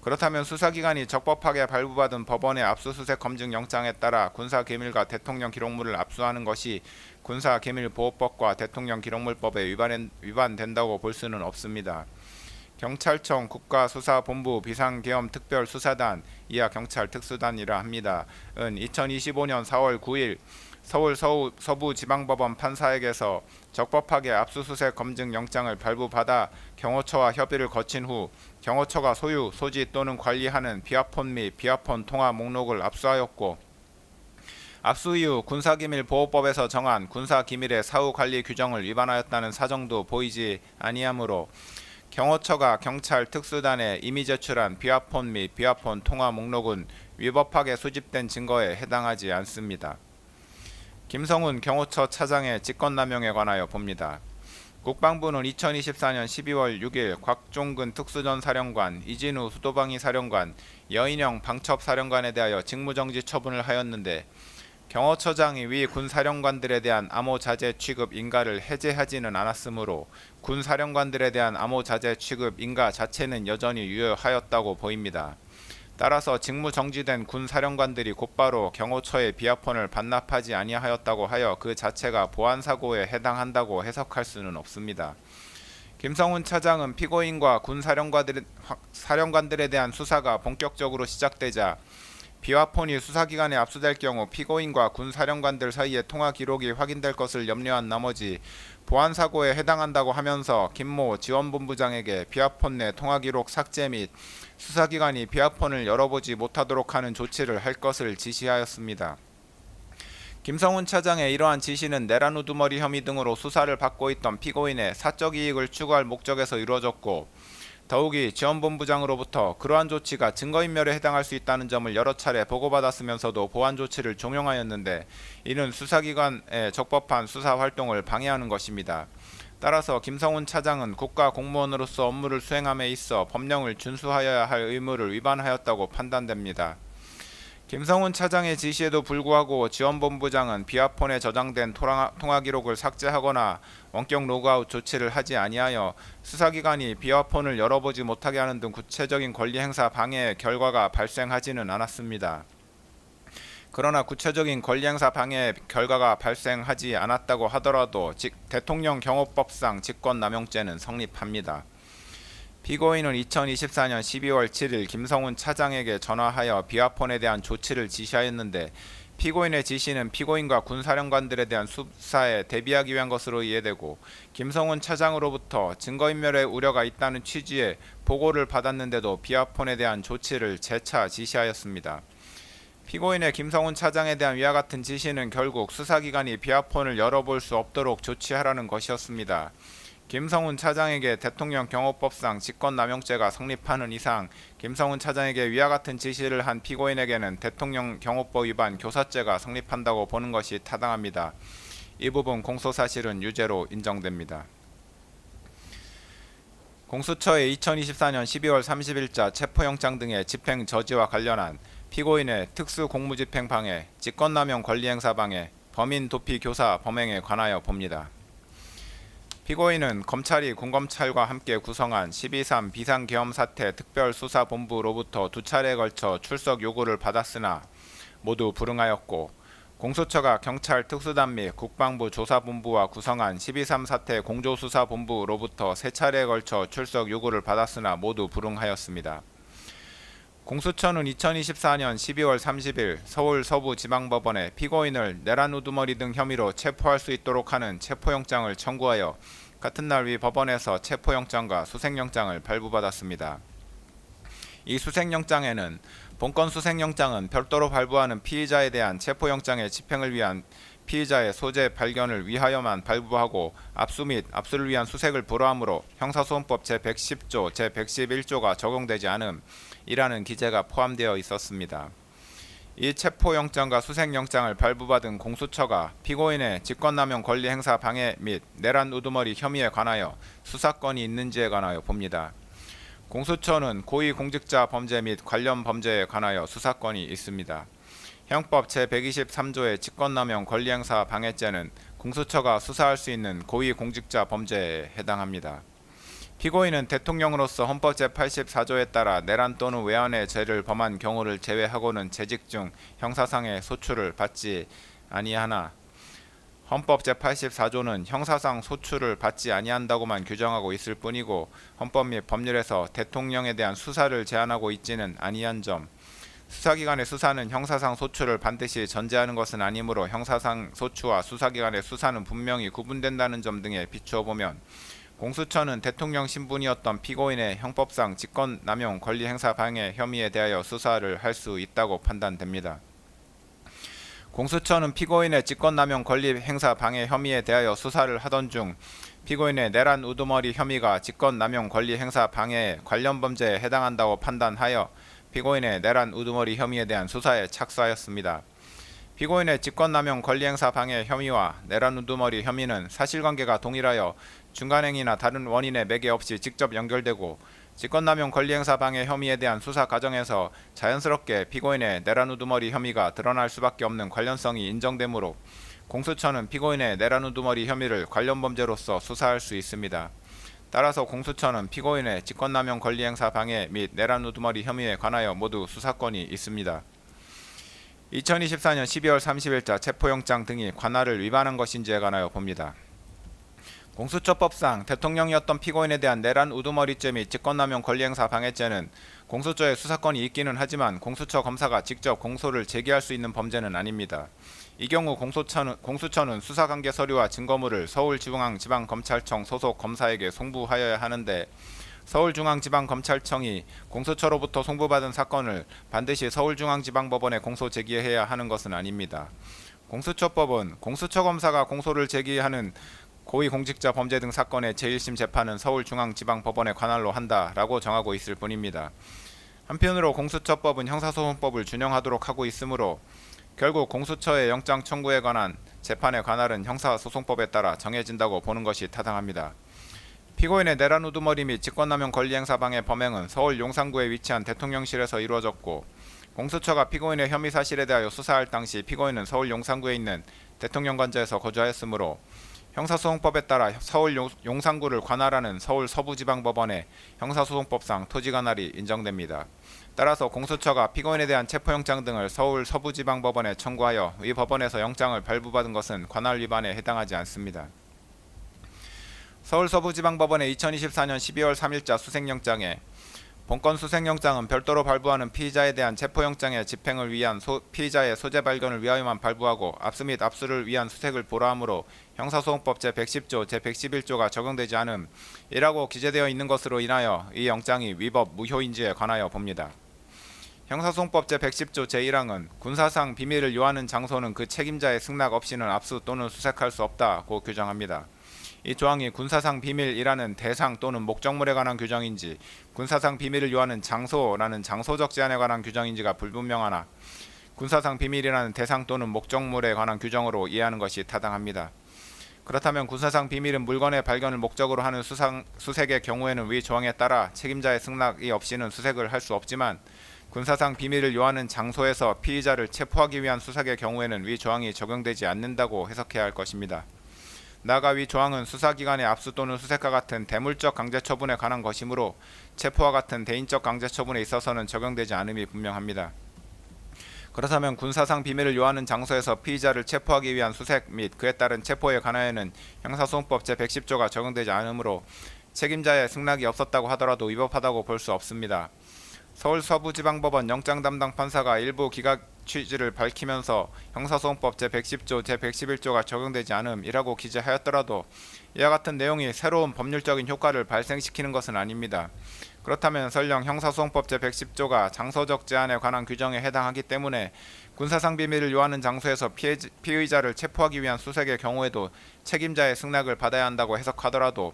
그렇다면 수사기관이 적법하게 발부받은 법원의 압수수색 검증 영장에 따라 군사기밀과 대통령 기록물을 압수하는 것이 군사기밀보호법과 대통령 기록물법에 위반된다고 볼 수는 없습니다. 경찰청, 국가수사본부, 비상계엄특별수사단, 이하 경찰특수단이라 합니다. 은 2025년 4월 9일 서울 서부지방법원 판사에게서 적법하게 압수수색 검증 영장을 발부받아 경호처와 협의를 거친 후 경호처가 소유, 소지 또는 관리하는 비화폰 및 비화폰 통화 목록을 압수하였고, 압수 이후 군사기밀보호법에서 정한 군사기밀의 사후관리 규정을 위반하였다는 사정도 보이지 아니하므로 경호처가 경찰 특수단에 이미 제출한 비화폰 및 비화폰 통화 목록은 위법하게 수집된 증거에 해당하지 않습니다. 김성훈 경호처 차장의 직권남용에 관하여 봅니다. 국방부는 2024년 12월 6일 곽종근 특수전 사령관, 이진우 수도방위 사령관, 여인영 방첩사령관에 대하여 직무정지 처분을 하였는데, 경호처장이 위 군사령관들에 대한 암호자재 취급 인가를 해제하지는 않았으므로 군사령관들에 대한 암호자재 취급 인가 자체는 여전히 유효하였다고 보입니다. 따라서 직무정지된 군사령관들이 곧바로 경호처의 비화폰을 반납하지 아니하였다고 하여 그 자체가 보안사고에 해당한다고 해석할 수는 없습니다. 김성훈 차장은 피고인과 군사령관들에 대한 수사가 본격적으로 시작되자 비화폰이 수사기관에 압수될 경우 피고인과 군사령관들 사이의 통화 기록이 확인될 것을 염려한 나머지 보안사고에 해당한다고 하면서 김모 지원본부장에게 비화폰 내 통화 기록 삭제 및 수사기관이 비화폰을 열어보지 못하도록 하는 조치를 할 것을 지시하였습니다. 김성훈 차장의 이러한 지시는 내란 우두머리 혐의 등으로 수사를 받고 있던 피고인의 사적 이익을 추구할 목적에서 이루어졌고, 더욱이 지원본부장으로부터 그러한 조치가 증거인멸에 해당할 수 있다는 점을 여러 차례 보고받았으면서도 보안 조치를 종용하였는데, 이는 수사기관의 적법한 수사활동을 방해하는 것입니다. 따라서 김성훈 차장은 국가공무원으로서 업무를 수행함에 있어 법령을 준수하여야 할 의무를 위반하였다고 판단됩니다. 김성훈 차장의 지시에도 불구하고 지원본부장은 비아폰에 저장된 통화 기록을 삭제하거나 원격 로그아웃 조치를 하지 아니하여 수사기관이 비아폰을 열어보지 못하게 하는 등 구체적인 권리행사 방해의 결과가 발생하지는 않았습니다. 그러나 구체적인 권리행사 방해의 결과가 발생하지 않았다고 하더라도 대통령 경호법상 직권남용죄는 성립합니다. 피고인은 2024년 12월 7일 김성훈 차장에게 전화하여 비아폰에 대한 조치를 지시하였는데 피고인의 지시는 피고인과 군사령관들에 대한 수사에 대비하기 위한 것으로 이해되고 김성훈 차장으로부터 증거인멸의 우려가 있다는 취지의 보고를 받았는데도 비아폰에 대한 조치를 재차 지시하였습니다. 피고인의 김성훈 차장에 대한 위와 같은 지시는 결국 수사기관이 비아폰을 열어볼 수 없도록 조치하라는 것이었습니다. 김성훈 차장에게 대통령 경호법상 직권남용죄가 성립하는 이상 김성훈 차장에게 위와 같은 지시를 한 피고인에게는 대통령 경호법 위반 교사죄가 성립한다고 보는 것이 타당합니다. 이 부분 공소사실은 유죄로 인정됩니다. 공수처의 2024년 12월 30일자 체포영장 등의 집행 저지와 관련한 피고인의 특수공무집행 방해, 직권남용 권리행사 방해, 범인 도피 교사 범행에 관하여 봅니다. 피고인은 검찰이 군검찰과 함께 구성한 12.3 비상계엄사태 특별수사본부로부터 2차례에 걸쳐 출석 요구를 받았으나 모두 불응하였고 공수처가 경찰 특수단 및 국방부 조사본부와 구성한 12.3 사태 공조수사본부로부터 3차례에 걸쳐 출석 요구를 받았으나 모두 불응하였습니다. 공수처는 2024년 12월 30일 서울 서부지방법원에 피고인을 내란 우두머리 등 혐의로 체포할 수 있도록 하는 체포영장을 청구하여 같은 날 위 법원에서 체포영장과 수색영장을 발부받았습니다. 이 수색영장에는 본건 수색영장은 별도로 발부하는 피의자에 대한 체포영장의 집행을 위한 피의자의 소재 발견을 위하여만 발부하고 압수 및 압수를 위한 수색을 불허하므로 형사소송법 제110조, 제111조가 적용되지 않음이라는 기재가 포함되어 있었습니다. 이 체포영장과 수색영장을 발부받은 공수처가 피고인의 직권남용 권리행사 방해 및 내란 우두머리 혐의에 관하여 수사권이 있는지에 관하여 봅니다. 공수처는 고위공직자 범죄 및 관련 범죄에 관하여 수사권이 있습니다. 형법 제123조의 직권남용 권리행사 방해죄는 공수처가 수사할 수 있는 고위공직자 범죄에 해당합니다. 피고인은 대통령으로서 헌법 제84조에 따라 내란 또는 외환의 죄를 범한 경우를 제외하고는 재직 중 형사상의 소출을 받지 아니하나 헌법 제84조는 형사상 소출을 받지 아니한다고만 규정하고 있을 뿐이고 헌법 및 법률에서 대통령에 대한 수사를 제한하고 있지는 아니한 점, 수사기관의 수사는 형사상 소출을 반드시 전제하는 것은 아니므로 형사상 소추와 수사기관의 수사는 분명히 구분된다는 점 등에 비추어 보면 공수처는 대통령 신분이었던 피고인의 형법상 직권남용 권리행사 방해 혐의에 대하여 수사를 할 수 있다고 판단됩니다. 공수처는 피고인의 직권남용 권리행사 방해 혐의에 대하여 수사를 하던 중 피고인의 내란 우두머리 혐의가 직권남용 권리행사 방해에 관련 범죄에 해당한다고 판단하여 피고인의 내란 우두머리 혐의에 대한 수사에 착수하였습니다. 피고인의 직권남용 권리행사 방해 혐의와 내란 우두머리 혐의는 사실관계가 동일하여 중간행위나 다른 원인의 매개 없이 직접 연결되고 직권남용 권리행사 방해 혐의에 대한 수사 과정에서 자연스럽게 피고인의 내란 우두머리 혐의가 드러날 수밖에 없는 관련성이 인정되므로 공수처는 피고인의 내란 우두머리 혐의를 관련 범죄로서 수사할 수 있습니다. 따라서 공수처는 피고인의 직권남용 권리행사 방해 및 내란 우두머리 혐의에 관하여 모두 수사권이 있습니다. 2024년 12월 30일자 체포영장 등이 관할을 위반한 것인지에 관하여 봅니다. 공수처법상 대통령이었던 피고인에 대한 내란 우두머리죄 및 직권남용 권리행사 방해죄는 공수처에 수사권이 있기는 하지만 공수처 검사가 직접 공소를 제기할 수 있는 범죄는 아닙니다. 이 경우 공수처는 수사관계 서류와 증거물을 서울중앙지방검찰청 소속 검사에게 송부하여야 하는데 서울중앙지방검찰청이 공수처로부터 송부받은 사건을 반드시 서울중앙지방법원에 공소 제기해야 하는 것은 아닙니다. 공수처법은 공수처 검사가 공소를 제기하는 고위공직자 범죄 등 사건의 제1심 재판은 서울중앙지방법원에 관할로 한다라고 정하고 있을 뿐입니다. 한편으로 공수처법은 형사소송법을 준용하도록 하고 있으므로 결국 공수처의 영장 청구에 관한 재판의 관할은 형사소송법에 따라 정해진다고 보는 것이 타당합니다. 피고인의 내란 우두머리 및 직권남용 권리행사 방해 범행은 서울 용산구에 위치한 대통령실에서 이루어졌고 공수처가 피고인의 혐의 사실에 대하여 수사할 당시 피고인은 서울 용산구에 있는 대통령관저에서 거주하였으므로 형사소송법에 따라 서울 용산구를 관할하는 서울 서부지방법원의 형사소송법상 토지관할이 인정됩니다. 따라서 공수처가 피고인에 대한 체포영장 등을 서울 서부지방법원에 청구하여 이 법원에서 영장을 발부받은 것은 관할 위반에 해당하지 않습니다. 서울 서부지방법원의 2024년 12월 3일자 수색영장에 본건 수색영장은 별도로 발부하는 피의자에 대한 체포영장의 집행을 위한 피의자의 소재 발견을 위하여만 발부하고 압수 및 압수를 위한 수색을 보라하므로 형사소송법 제110조 제111조가 적용되지 않음이라고 기재되어 있는 것으로 인하여 이 영장이 위법 무효인지에 관하여 봅니다. 형사소송법 제110조 제1항은 군사상 비밀을 요하는 장소는 그 책임자의 승낙 없이는 압수 또는 수색할 수 없다고 규정합니다. 이 조항이 군사상 비밀이라는 대상 또는 목적물에 관한 규정인지 군사상 비밀을 요하는 장소라는 장소적 제한에 관한 규정인지가 불분명하나 군사상 비밀이라는 대상 또는 목적물에 관한 규정으로 이해하는 것이 타당합니다. 그렇다면 군사상 비밀은 물건의 발견을 목적으로 하는 수색의 경우에는 위 조항에 따라 책임자의 승낙이 없이는 수색을 할 수 없지만 군사상 비밀을 요하는 장소에서 피의자를 체포하기 위한 수색의 경우에는 위 조항이 적용되지 않는다고 해석해야 할 것입니다. 나아가 위 조항은 수사기관의 압수 또는 수색과 같은 대물적 강제처분에 관한 것이므로 체포와 같은 대인적 강제처분에 있어서는 적용되지 않음이 분명합니다. 그렇다면 군사상 비밀을 요하는 장소에서 피의자를 체포하기 위한 수색 및 그에 따른 체포에 관하여는 형사소송법 제110조가 적용되지 않으므로 책임자의 승낙이 없었다고 하더라도 위법하다고 볼 수 없습니다. 서울 서부지방법원 영장 담당 판사가 일부 기각 취지를 밝히면서 형사소송법 제110조 제111조가 적용되지 않음이라고 기재하였더라도 이와 같은 내용이 새로운 법률적인 효과를 발생시키는 것은 아닙니다. 그렇다면 설령 형사소송법 제110조가 장소적 제한에 관한 규정에 해당하기 때문에 군사상 비밀을 요하는 장소에서 피의자를 체포하기 위한 수색의 경우에도 책임자의 승낙을 받아야 한다고 해석하더라도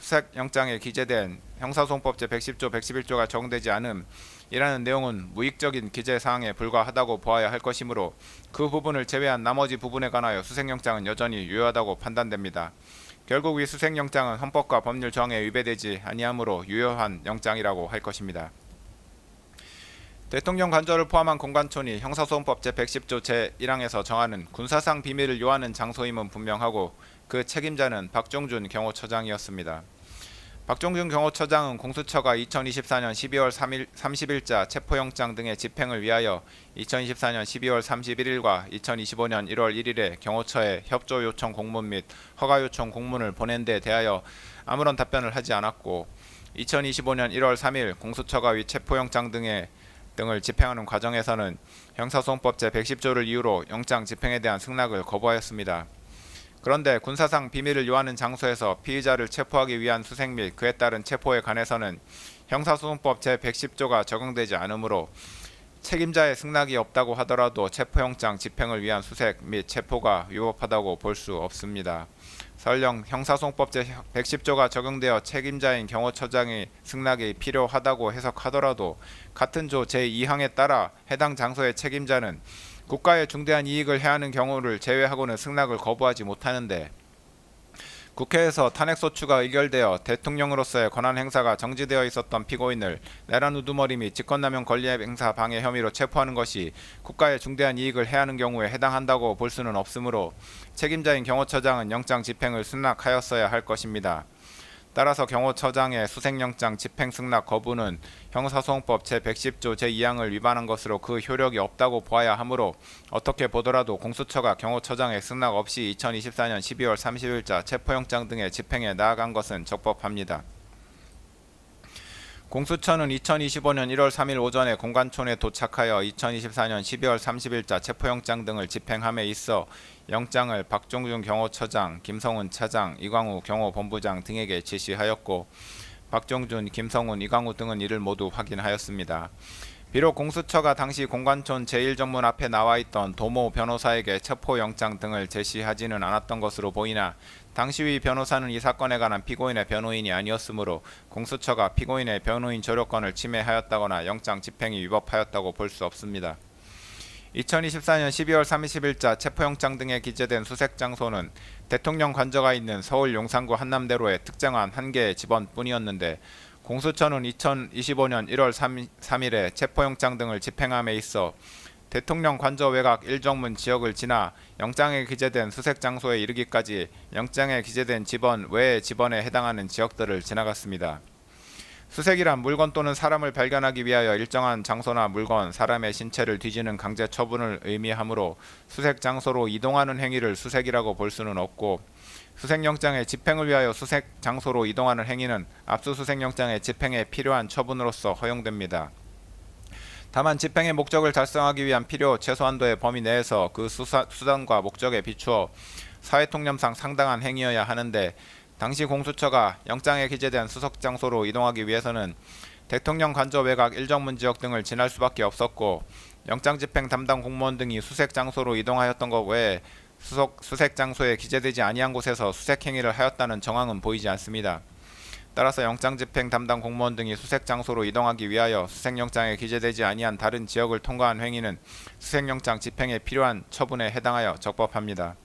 수색영장에 기재된 형사소송법 제110조 111조가 적용되지 않음이라는 내용은 무익적인 기재사항에 불과하다고 보아야 할 것이므로 그 부분을 제외한 나머지 부분에 관하여 수색영장은 여전히 유효하다고 판단됩니다. 결국 이 수색영장은 헌법과 법률 조항에 위배되지 아니하므로 유효한 영장이라고 할 것입니다. 대통령 관저를 포함한 공관촌이 형사소송법 제110조 제1항에서 정하는 군사상 비밀을 요하는 장소임은 분명하고 그 책임자는 박종준 경호처장이었습니다. 박종준 경호처장은 공수처가 2024년 12월 30일자 체포영장 등의 집행을 위하여 2024년 12월 31일과 2025년 1월 1일에 경호처에 협조 요청 공문 및 허가 요청 공문을 보낸 데 대하여 아무런 답변을 하지 않았고 2025년 1월 3일 공수처가 위 체포영장 등을 집행하는 과정에서는 형사소송법 제110조를 이유로 영장 집행에 대한 승낙을 거부하였습니다. 그런데 군사상 비밀을 요하는 장소에서 피의자를 체포하기 위한 수색 및 그에 따른 체포에 관해서는 형사소송법 제110조가 적용되지 않으므로 책임자의 승낙이 없다고 하더라도 체포영장 집행을 위한 수색 및 체포가 위법하다고 볼 수 없습니다. 설령 형사소송법 제110조가 적용되어 책임자인 경호처장의 승낙이 필요하다고 해석하더라도 같은 조 제2항에 따라 해당 장소의 책임자는 국가에 중대한 이익을 해하는 경우를 제외하고는 승낙을 거부하지 못하는데 국회에서 탄핵소추가 의결되어 대통령으로서의 권한 행사가 정지되어 있었던 피고인을 내란 우두머리 및 직권남용 권리행사 방해 혐의로 체포하는 것이 국가에 중대한 이익을 해하는 경우에 해당한다고 볼 수는 없으므로 책임자인 경호처장은 영장 집행을 승낙하였어야 할 것입니다. 따라서 경호처장의 수색영장 집행 승낙 거부는 형사소송법 제110조 제2항을 위반한 것으로 그 효력이 없다고 보아야 하므로 어떻게 보더라도 공수처가 경호처장의 승낙 없이 2024년 12월 30일자 체포영장 등의 집행에 나아간 것은 적법합니다. 공수처는 2025년 1월 3일 오전에 공관촌에 도착하여 2024년 12월 30일자 체포영장 등을 집행함에 있어 영장을 박종준 경호처장, 김성훈 차장, 이광우 경호본부장 등에게 지시하였고 박종준, 김성훈, 이광우 등은 이를 모두 확인하였습니다. 비록 공수처가 당시 공관촌 제1정문 앞에 나와있던 도모 변호사에게 체포영장 등을 제시하지는 않았던 것으로 보이나 당시 위 변호사는 이 사건에 관한 피고인의 변호인이 아니었으므로 공수처가 피고인의 변호인 조력권을 침해하였다거나 영장 집행이 위법하였다고 볼 수 없습니다. 2024년 12월 30일자 체포영장 등에 기재된 수색 장소는 대통령 관저가 있는 서울 용산구 한남대로의 특정한 한 개의 집원뿐이었는데 공수처는 2025년 1월 3일에 체포영장 등을 집행함에 있어 대통령 관저 외곽 일정문 지역을 지나 영장에 기재된 수색 장소에 이르기까지 영장에 기재된 지번 외의 지번에 해당하는 지역들을 지나갔습니다. 수색이란 물건 또는 사람을 발견하기 위하여 일정한 장소나 물건, 사람의 신체를 뒤지는 강제 처분을 의미하므로 수색 장소로 이동하는 행위를 수색이라고 볼 수는 없고, 수색영장의 집행을 위하여 수색 장소로 이동하는 행위는 압수수색영장의 집행에 필요한 처분으로서 허용됩니다. 다만 집행의 목적을 달성하기 위한 필요 최소한도의 범위 내에서 그 수단과 목적에 비추어 사회통념상 상당한 행위여야 하는데, 당시 공수처가 영장에 기재된 수색 장소로 이동하기 위해서는 대통령 관저 외곽 일정문 지역 등을 지날 수밖에 없었고, 영장 집행 담당 공무원 등이 수색 장소로 이동하였던 것 외에 수색 장소에 기재되지 아니한 곳에서 수색 행위를 하였다는 정황은 보이지 않습니다. 따라서 영장 집행 담당 공무원 등이 수색 장소로 이동하기 위하여 수색영장에 기재되지 아니한 다른 지역을 통과한 행위는 수색영장 집행에 필요한 처분에 해당하여 적법합니다.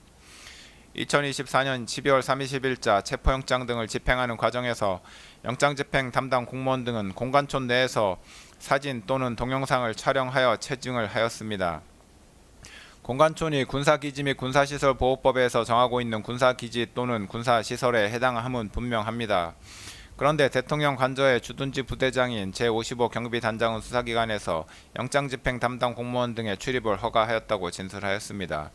2024년 12월 30일자 체포영장 등을 집행하는 과정에서 영장 집행 담당 공무원 등은 공관촌 내에서 사진 또는 동영상을 촬영하여 체증을 하였습니다. 공관촌이 군사기지 및 군사시설보호법에서 정하고 있는 군사기지 또는 군사시설에 해당함은 분명합니다. 그런데 대통령 관저의 주둔지 부대장인 제55 경비단장은 수사기관에서 영장집행 담당 공무원 등의 출입을 허가하였다고 진술하였습니다.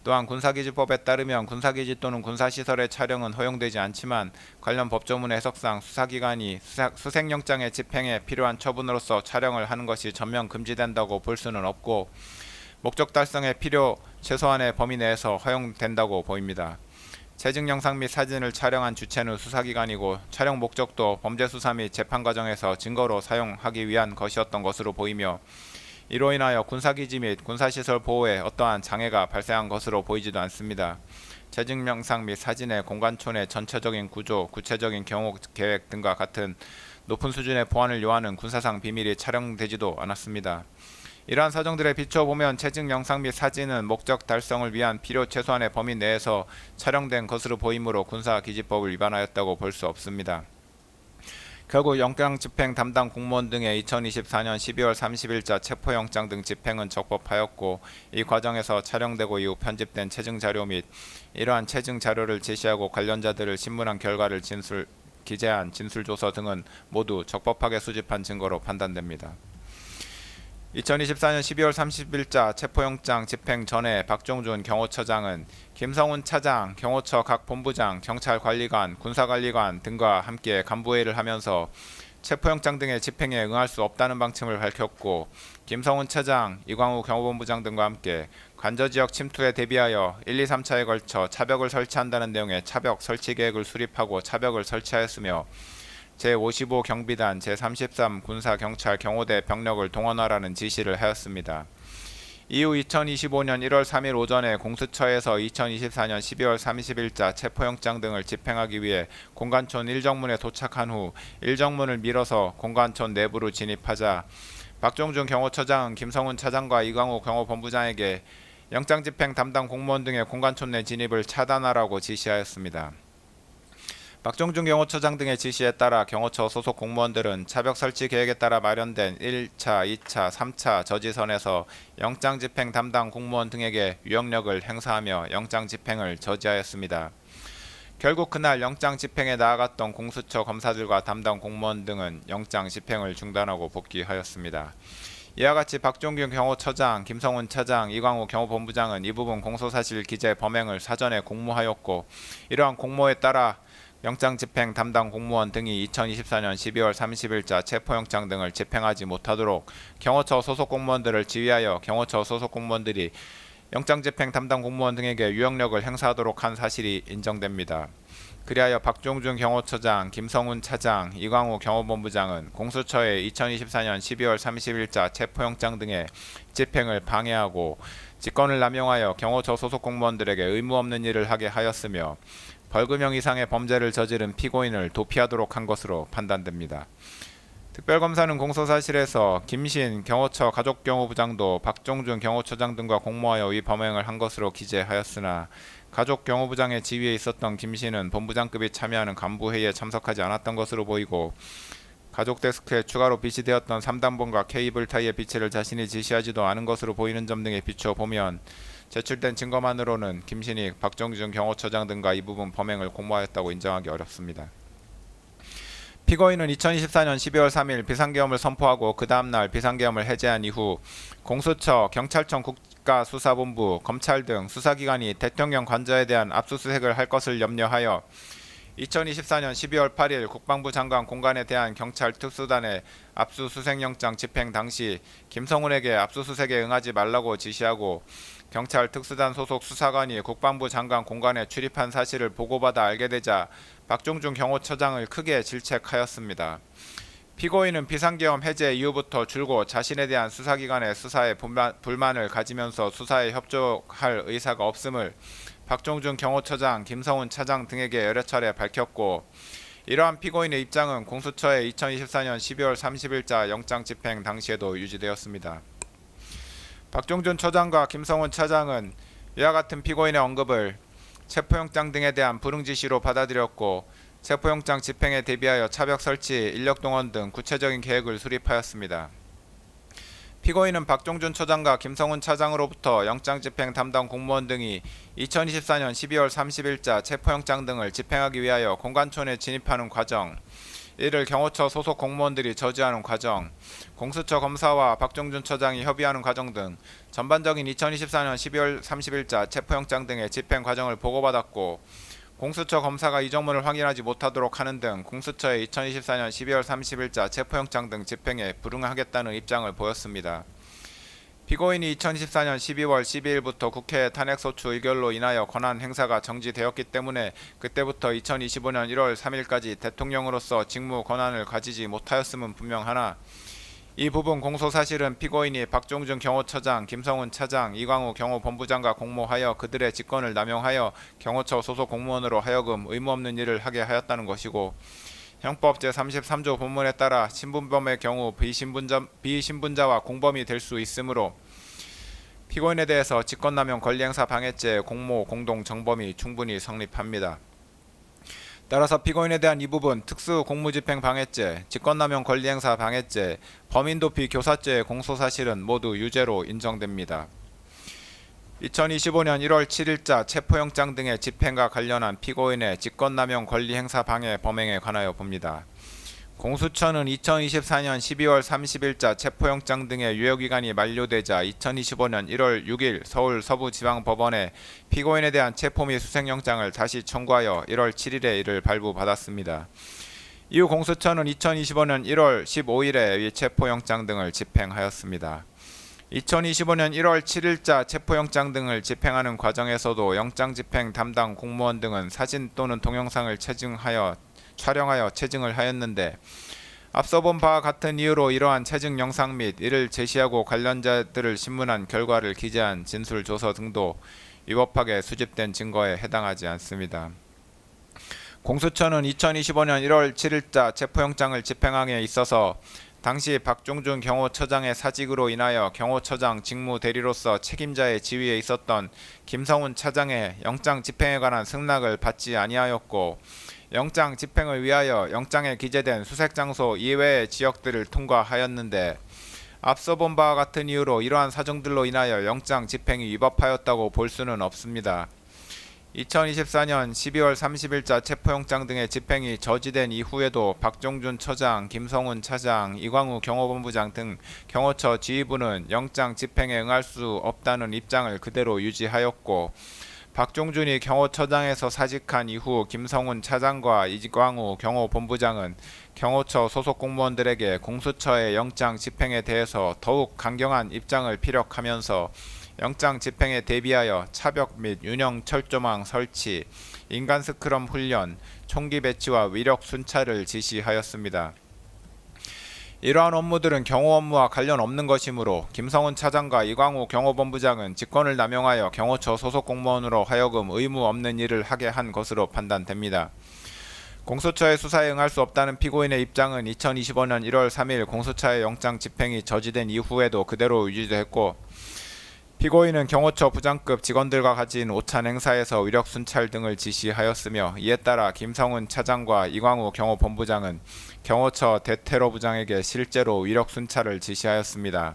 또한 군사기지법에 따르면 군사기지 또는 군사시설의 촬영은 허용되지 않지만, 관련 법조문의 해석상 수사기관이 수색영장의 집행에 필요한 처분으로서 촬영을 하는 것이 전면 금지된다고 볼 수는 없고, 목적 달성의 필요 최소한의 범위 내에서 허용된다고 보입니다. 체증 영상 및 사진을 촬영한 주체는 수사기관이고, 촬영 목적도 범죄수사 및 재판 과정에서 증거로 사용하기 위한 것이었던 것으로 보이며, 이로 인하여 군사기지 및 군사시설 보호에 어떠한 장애가 발생한 것으로 보이지도 않습니다. 체증 영상 및 사진의 공관촌의 전체적인 구조, 구체적인 경호 계획 등과 같은 높은 수준의 보안을 요하는 군사상 비밀이 촬영되지도 않았습니다. 이러한 사정들에 비춰보면 체증 영상 및 사진은 목적 달성을 위한 필요 최소한의 범위 내에서 촬영된 것으로 보이므로 군사기지법을 위반하였다고 볼 수 없습니다. 결국 영장 집행 담당 공무원 등의 2024년 12월 30일자 체포영장 등 집행은 적법하였고, 이 과정에서 촬영되고 이후 편집된 체증 자료 및 이러한 체증 자료를 제시하고 관련자들을 신문한 결과를 기재한 진술조서 등은 모두 적법하게 수집한 증거로 판단됩니다. 2024년 12월 30일자 체포영장 집행 전에 박종준 경호처장은 김성훈 차장, 경호처 각 본부장, 경찰관리관, 군사관리관 등과 함께 간부회의를 하면서 체포영장 등의 집행에 응할 수 없다는 방침을 밝혔고, 김성훈 차장, 이광우 경호본부장 등과 함께 관저지역 침투에 대비하여 1, 2, 3차에 걸쳐 차벽을 설치한다는 내용의 차벽 설치 계획을 수립하고 차벽을 설치하였으며, 제55 경비단, 제33 군사경찰 경호대 병력을 동원하라는 지시를 하였습니다. 이후 2025년 1월 3일 오전에 공수처에서 2024년 12월 30일자 체포영장 등을 집행하기 위해 공관촌 일정문에 도착한 후 일정문을 밀어서 공관촌 내부로 진입하자, 박종준 경호처장은 김성훈 차장과 이광우 경호본부장에게 영장 집행 담당 공무원 등의 공관촌 내 진입을 차단하라고 지시하였습니다. 박종준 경호처장 등의 지시에 따라 경호처 소속 공무원들은 차벽 설치 계획에 따라 마련된 1차, 2차, 3차 저지선에서 영장 집행 담당 공무원 등에게 유역력을 행사하며 영장 집행을 저지하였습니다. 결국 그날 영장 집행에 나아갔던 공수처 검사들과 담당 공무원 등은 영장 집행을 중단하고 복귀하였습니다. 이와 같이 박종균 경호처장, 김성훈 차장, 이광우 경호본부장은 이 부분 공소사실 기재 범행을 사전에 공모하였고, 이러한 공모에 따라 영장 집행 담당 공무원 등이 2024년 12월 30일자 체포영장 등을 집행하지 못하도록 경호처 소속 공무원들을 지휘하여 경호처 소속 공무원들이 영장 집행 담당 공무원 등에게 유역력을 행사하도록 한 사실이 인정됩니다. 그리하여 박종준 경호처장, 김성훈 차장, 이광우 경호본부장은 공수처의 2024년 12월 30일자 체포영장 등의 집행을 방해하고 직권을 남용하여 경호처 소속 공무원들에게 의무 없는 일을 하게 하였으며, 벌금형 이상의 범죄를 저지른 피고인을 도피하도록 한 것으로 판단됩니다. 특별검사는 공소사실에서 김신 경호처 가족경호부장도 박종준 경호처장 등과 공모하여 이 범행을 한 것으로 기재하였으나, 가족경호부장의 지위에 있었던 김신은 본부장급이 참여하는 간부회의에 참석하지 않았던 것으로 보이고, 가족 데스크에 추가로 비치되었던 3단본과 케이블 타이의 비치를 자신이 지시하지도 않은 것으로 보이는 점 등에 비추어 보면 제출된 증거만으로는 김신익, 박정준 경호처장 등과 이 부분 범행을 공모하였다고 인정하기 어렵습니다. 피고인은 2024년 12월 3일 비상계엄을 선포하고 그 다음날 비상계엄을 해제한 이후 공수처, 경찰청 국가수사본부, 검찰 등 수사기관이 대통령 관저에 대한 압수수색을 할 것을 염려하여 2024년 12월 8일 국방부 장관 공간에 대한 경찰 특수단의 압수수색영장 집행 당시 김성훈에게 압수수색에 응하지 말라고 지시하고 경찰 특수단 소속 수사관이 국방부 장관 공간에 출입한 사실을 보고받아 알게 되자 박종준 경호처장을 크게 질책하였습니다. 피고인은 비상계엄 해제 이후부터 줄곧 자신에 대한 수사기관의 수사에 불만을 가지면서 수사에 협조할 의사가 없음을 박종준 경호처장, 김성훈 차장 등에게 여러 차례 밝혔고 이러한 피고인의 입장은 공수처의 2024년 12월 30일자 영장 집행 당시에도 유지되었습니다. 박종준 처장과 김성훈 차장은 이와 같은 피고인의 언급을 체포영장 등에 대한 불응지시로 받아들였고 체포영장 집행에 대비하여 차벽 설치, 인력동원 등 구체적인 계획을 수립하였습니다. 피고인은 박종준 처장과 김성훈 차장으로부터 영장 집행 담당 공무원 등이 2024년 12월 30일자 체포영장 등을 집행하기 위하여 공관촌에 진입하는 과정, 이를 경호처 소속 공무원들이 저지하는 과정, 공수처 검사와 박종준 처장이 협의하는 과정 등 전반적인 2024년 12월 30일자 체포영장 등의 집행 과정을 보고받았고 공수처 검사가 이정문을 확인하지 못하도록 하는 등 공수처의 2024년 12월 30일자 체포영장 등 집행에 불응하겠다는 입장을 보였습니다. 피고인이 2024년 12월 12일부터 국회 탄핵소추 의결로 인하여 권한 행사가 정지되었기 때문에 그때부터 2025년 1월 3일까지 대통령으로서 직무 권한을 가지지 못하였음은 분명하나 이 부분 공소사실은 피고인이 박종준 경호처장, 김성훈 차장, 이광우 경호본부장과 공모하여 그들의 직권을 남용하여 경호처 소속 공무원으로 하여금 의무없는 일을 하게 하였다는 것이고 형법 제33조 본문에 따라 신분범의 경우 비신분자와 공범이 될 수 있으므로 피고인에 대해서 직권남용 권리행사 방해죄, 공모, 공동, 정범이 충분히 성립합니다. 따라서 피고인에 대한 이 부분 특수공무집행 방해죄, 직권남용 권리행사 방해죄, 범인도피 교사죄의 공소사실은 모두 유죄로 인정됩니다. 2025년 1월 7일자 체포영장 등의 집행과 관련한 피고인의 직권남용 권리행사 방해 범행에 관하여 봅니다. 공수처는 2024년 12월 30일자 체포영장 등의 유효기간이 만료되자 2025년 1월 6일 서울 서부지방법원에 피고인에 대한 체포 및 수색영장을 다시 청구하여 1월 7일에 이를 발부받았습니다. 이후 공수처는 2025년 1월 15일에 이 체포영장 등을 집행하였습니다. 2025년 1월 7일자 체포영장 등을 집행하는 과정에서도 영장집행 담당 공무원 등은 사진 또는 동영상을 촬영하여 체증을 하였는데 앞서 본 바와 같은 이유로 이러한 체증 영상 및 이를 제시하고 관련자들을 신문한 결과를 기재한 진술조서 등도 위법하게 수집된 증거에 해당하지 않습니다. 공수처는 2025년 1월 7일자 체포영장을 집행함에 있어서 당시 박종준 경호처장의 사직으로 인하여 경호처장 직무 대리로서 책임자의 지위에 있었던 김성훈 차장의 영장 집행에 관한 승낙을 받지 아니하였고 영장 집행을 위하여 영장에 기재된 수색장소 이외의 지역들을 통과하였는데 앞서 본 바와 같은 이유로 이러한 사정들로 인하여 영장 집행이 위법하였다고 볼 수는 없습니다. 2024년 12월 30일자 체포영장 등의 집행이 저지된 이후에도 박종준 처장, 김성훈 차장, 이광우 경호본부장 등 경호처 지휘부는 영장 집행에 응할 수 없다는 입장을 그대로 유지하였고 박종준이 경호처장에서 사직한 이후 김성훈 차장과 이광우 경호본부장은 경호처 소속 공무원들에게 공수처의 영장 집행에 대해서 더욱 강경한 입장을 피력하면서 영장 집행에 대비하여 차벽 및 윤형 철조망 설치, 인간 스크럼 훈련, 총기 배치와 위력 순찰을 지시하였습니다. 이러한 업무들은 경호 업무와 관련 없는 것이므로 김성훈 차장과 이광우 경호본부장은 직권을 남용하여 경호처 소속 공무원으로 하여금 의무 없는 일을 하게 한 것으로 판단됩니다. 공수처의 수사에 응할 수 없다는 피고인의 입장은 2025년 1월 3일 공수처의 영장 집행이 저지된 이후에도 그대로 유지됐고 피고인은 경호처 부장급 직원들과 가진 오찬 행사에서 위력 순찰 등을 지시하였으며, 이에 따라 김성훈 차장과 이광우 경호본부장은 경호처 대테러 부장에게 실제로 위력 순찰을 지시하였습니다.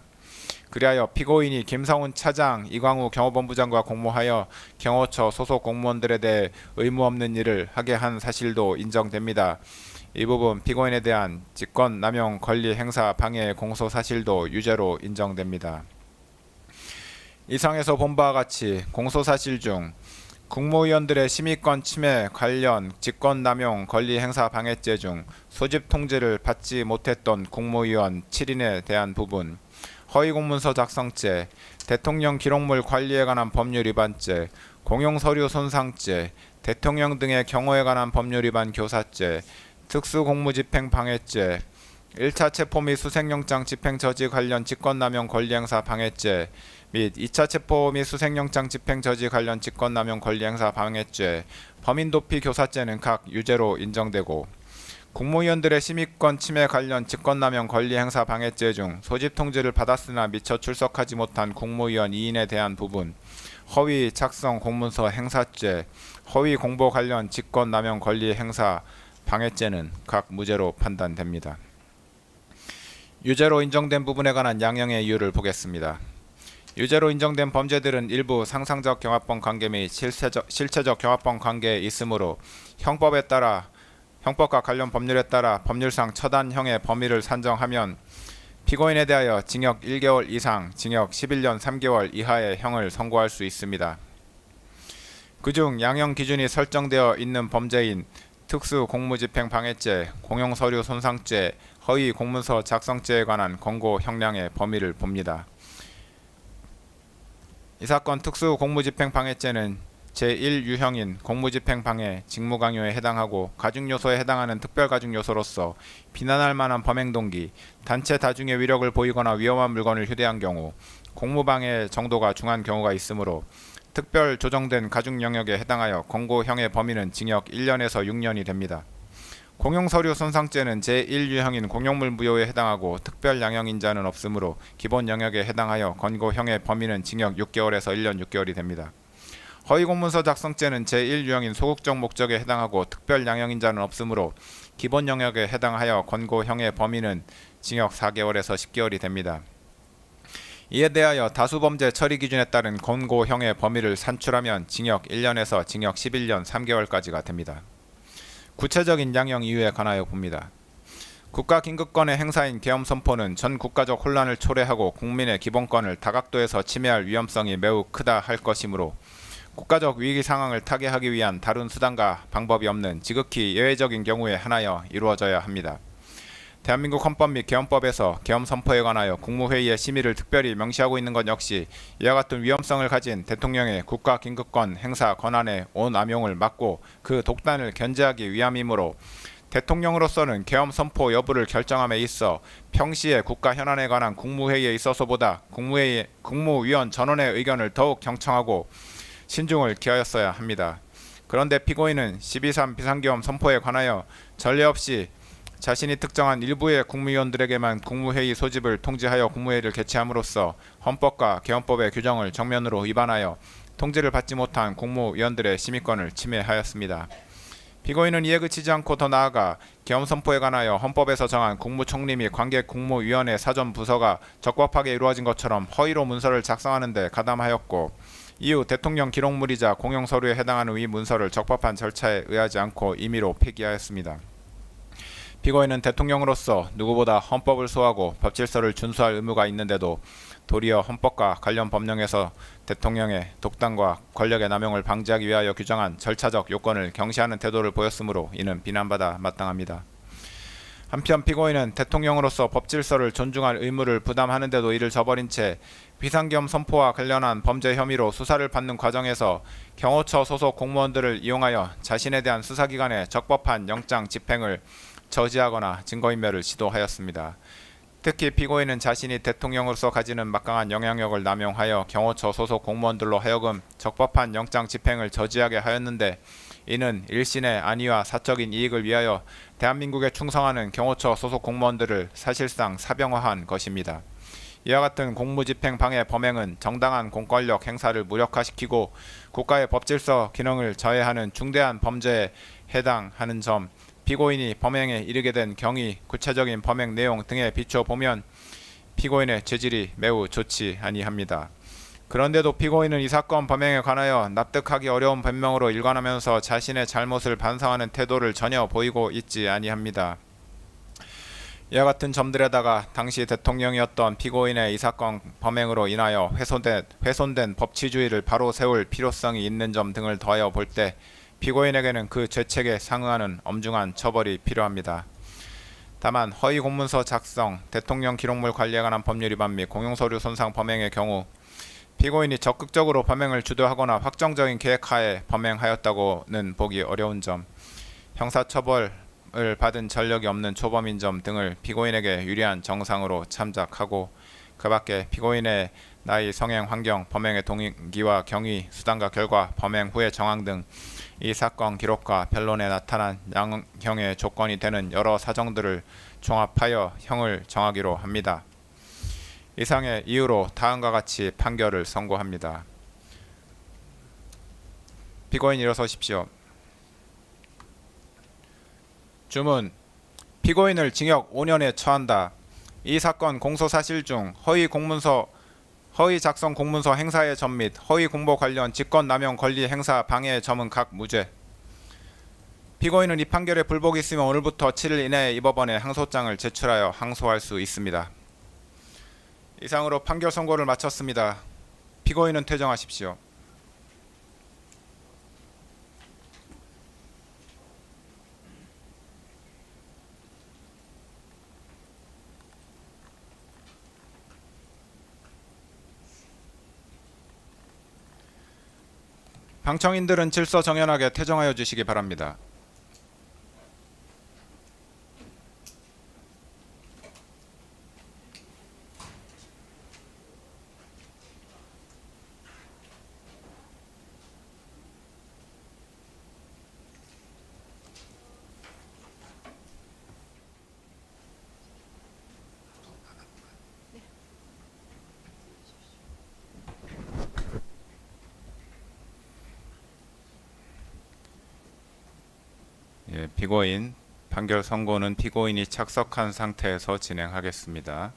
그리하여 피고인이 김성훈 차장, 이광우 경호본부장과 공모하여 경호처 소속 공무원들에 대해 의무 없는 일을 하게 한 사실도 인정됩니다. 이 부분 피고인에 대한 직권남용 권리 행사 방해 공소 사실도 유죄로 인정됩니다. 이상에서 본 바와 같이 공소사실 중 국무위원들의 심의권 침해 관련 직권남용 권리행사 방해죄 중 소집 통지를 받지 못했던 국무위원 7인에 대한 부분, 허위공문서 작성죄, 대통령 기록물 관리에 관한 법률 위반죄, 공용서류 손상죄, 대통령 등의 경호에 관한 법률 위반 교사죄, 특수공무집행 방해죄, 1차 체포 및 수색영장 집행 저지 관련 직권남용 권리행사 방해죄 및 2차 체포 및 수색영장 집행 저지 관련 직권남용 권리행사 방해죄, 범인도피 교사죄는 각 유죄로 인정되고, 국무위원들의 심의권 침해 관련 직권남용 권리행사 방해죄 중 소집 통지를 받았으나 미처 출석하지 못한 국무위원 2인에 대한 부분, 허위 작성 공문서 행사죄, 허위 공보 관련 직권남용 권리행사 방해죄는 각 무죄로 판단됩니다. 유죄로 인정된 부분에 관한 양형의 이유를 보겠습니다. 유죄로 인정된 범죄들은 일부 상상적 경합범 관계 및 실체적 경합범 관계에 있으므로 형법과 관련 법률에 따라 법률상 처단형의 범위를 산정하면 피고인에 대하여 징역 1개월 이상, 징역 11년 3개월 이하의 형을 선고할 수 있습니다. 그중 양형 기준이 설정되어 있는 범죄인 특수공무집행 방해죄, 공용서류 손상죄, 허위 공문서 작성죄에 관한 권고 형량의 범위를 봅니다. 이 사건 특수공무집행 방해죄는 제1유형인 공무집행방해, 직무강요에 해당하고 가중요소에 해당하는 특별가중요소로서 비난할 만한 범행동기, 단체 다중의 위력을 보이거나 위험한 물건을 휴대한 경우, 공무방해 정도가 중한 경우가 있으므로 특별 조정된 가중영역에 해당하여 권고형의 범위는 징역 1년에서 6년이 됩니다. 공용서류 손상죄는 제1유형인 공용물 무효에 해당하고 특별 양형인자는 없으므로 기본 영역에 해당하여 권고형의 범위는 징역 6개월에서 1년 6개월이 됩니다. 허위공문서 작성죄는 제1유형인 소극적 목적에 해당하고 특별 양형인자는 없으므로 기본 영역에 해당하여 권고형의 범위는 징역 4개월에서 10개월이 됩니다. 이에 대하여 다수범죄 처리 기준에 따른 권고형의 범위를 산출하면 징역 1년에서 징역 11년 3개월까지가 됩니다. 구체적인 양형 이유에 관하여 봅니다. 국가긴급권의 행사인 계엄선포는 전 국가적 혼란을 초래하고 국민의 기본권을 다각도에서 침해할 위험성이 매우 크다 할 것이므로 국가적 위기 상황을 타개하기 위한 다른 수단과 방법이 없는 지극히 예외적인 경우에 한하여 이루어져야 합니다. 대한민국 헌법 및 계엄법에서 계엄 선포에 관하여 국무회의의 심의를 특별히 명시하고 있는 것 역시 이와 같은 위험성을 가진 대통령의 국가긴급권 행사 권한의 오남용을 막고 그 독단을 견제하기 위함이므로 대통령으로서는 계엄 선포 여부를 결정함에 있어 평시에 국가 현안에 관한 국무회의에 있어서보다 국무위원 전원의 의견을 더욱 경청하고 신중을 기하였어야 합니다. 그런데 피고인은 12.3 비상계엄 선포에 관하여 전례 없이 자신이 특정한 일부의 국무위원들에게만 국무회의 소집을 통지하여 국무회의를 개최함으로써 헌법과 계엄법의 규정을 정면으로 위반하여 통지를 받지 못한 국무위원들의 심의권을 침해하였습니다. 피고인은 이에 그치지 않고 더 나아가 계엄 선포에 관하여 헌법에서 정한 국무총리 및 관계 국무위원회 사전 부서가 적법하게 이루어진 것처럼 허위로 문서를 작성하는 데 가담하였고, 이후 대통령 기록물이자 공용서류에 해당하는 위 문서를 적법한 절차에 의하지 않고 임의로 폐기하였습니다. 피고인은 대통령으로서 누구보다 헌법을 소화하고 법질서를 준수할 의무가 있는데도 도리어 헌법과 관련 법령에서 대통령의 독단과 권력의 남용을 방지하기 위하여 규정한 절차적 요건을 경시하는 태도를 보였으므로 이는 비난받아 마땅합니다. 한편 피고인은 대통령으로서 법질서를 존중할 의무를 부담하는데도 이를 저버린 채 비상계엄 선포와 관련한 범죄 혐의로 수사를 받는 과정에서 경호처 소속 공무원들을 이용하여 자신에 대한 수사기관의 적법한 영장 집행을 저지하거나 증거인멸을 시도하였습니다. 특히 피고인은 자신이 대통령으로서 가지는 막강한 영향력을 남용하여 경호처 소속 공무원들로 하여금 적법한 영장 집행을 저지하게 하였는데, 이는 일신의 안위와 사적인 이익을 위하여 대한민국에 충성하는 경호처 소속 공무원들을 사실상 사병화한 것입니다. 이와 같은 공무집행 방해 범행은 정당한 공권력 행사를 무력화시키고 국가의 법질서 기능을 저해하는 중대한 범죄에 해당하는 점, 피고인이 범행에 이르게 된 경위, 구체적인 범행 내용 등에 비춰 보면 피고인의 죄질이 매우 좋지 아니합니다. 그런데도 피고인은 이 사건 범행에 관하여 납득하기 어려운 변명으로 일관하면서 자신의 잘못을 반성하는 태도를 전혀 보이고 있지 아니합니다. 이와 같은 점들에다가 당시 대통령이었던 피고인의 이 사건 범행으로 인하여 훼손된 법치주의를 바로 세울 필요성이 있는 점 등을 더하여 볼 때 피고인에게는 그 죄책에 상응하는 엄중한 처벌이 필요합니다. 다만 허위 공문서 작성, 대통령 기록물 관리에 관한 법률 위반 및 공용서류 손상 범행의 경우 피고인이 적극적으로 범행을 주도하거나 확정적인 계획하에 범행하였다고는 보기 어려운 점, 형사처벌 을 받은 전력이 없는 초범인 점 등을 피고인에게 유리한 정상으로 참작하고, 그 밖에 피고인의 나이, 성행, 환경, 범행의 동기와 경위, 수단과 결과, 범행 후의 정황 등 이 사건 기록과 변론에 나타난 양형의 조건이 되는 여러 사정들을 종합하여 형을 정하기로 합니다. 이상의 이유로 다음과 같이 판결을 선고합니다. 피고인 일어서십시오. 주문. 피고인을 징역 5년에 처한다. 이 사건 공소사실 중 허위 작성 공문서 행사의 점 및 허위 공보 관련 직권남용 권리 행사 방해의 점은 각 무죄. 피고인은 이 판결에 불복이 있으면 오늘부터 7일 이내에 이 법원에 항소장을 제출하여 항소할 수 있습니다. 이상으로 판결 선고를 마쳤습니다. 피고인은 퇴정하십시오. 방청인들은 질서 정연하게 퇴정하여 주시기 바랍니다. 피고인 판결 선고는 피고인이 착석한 상태에서 진행하겠습니다.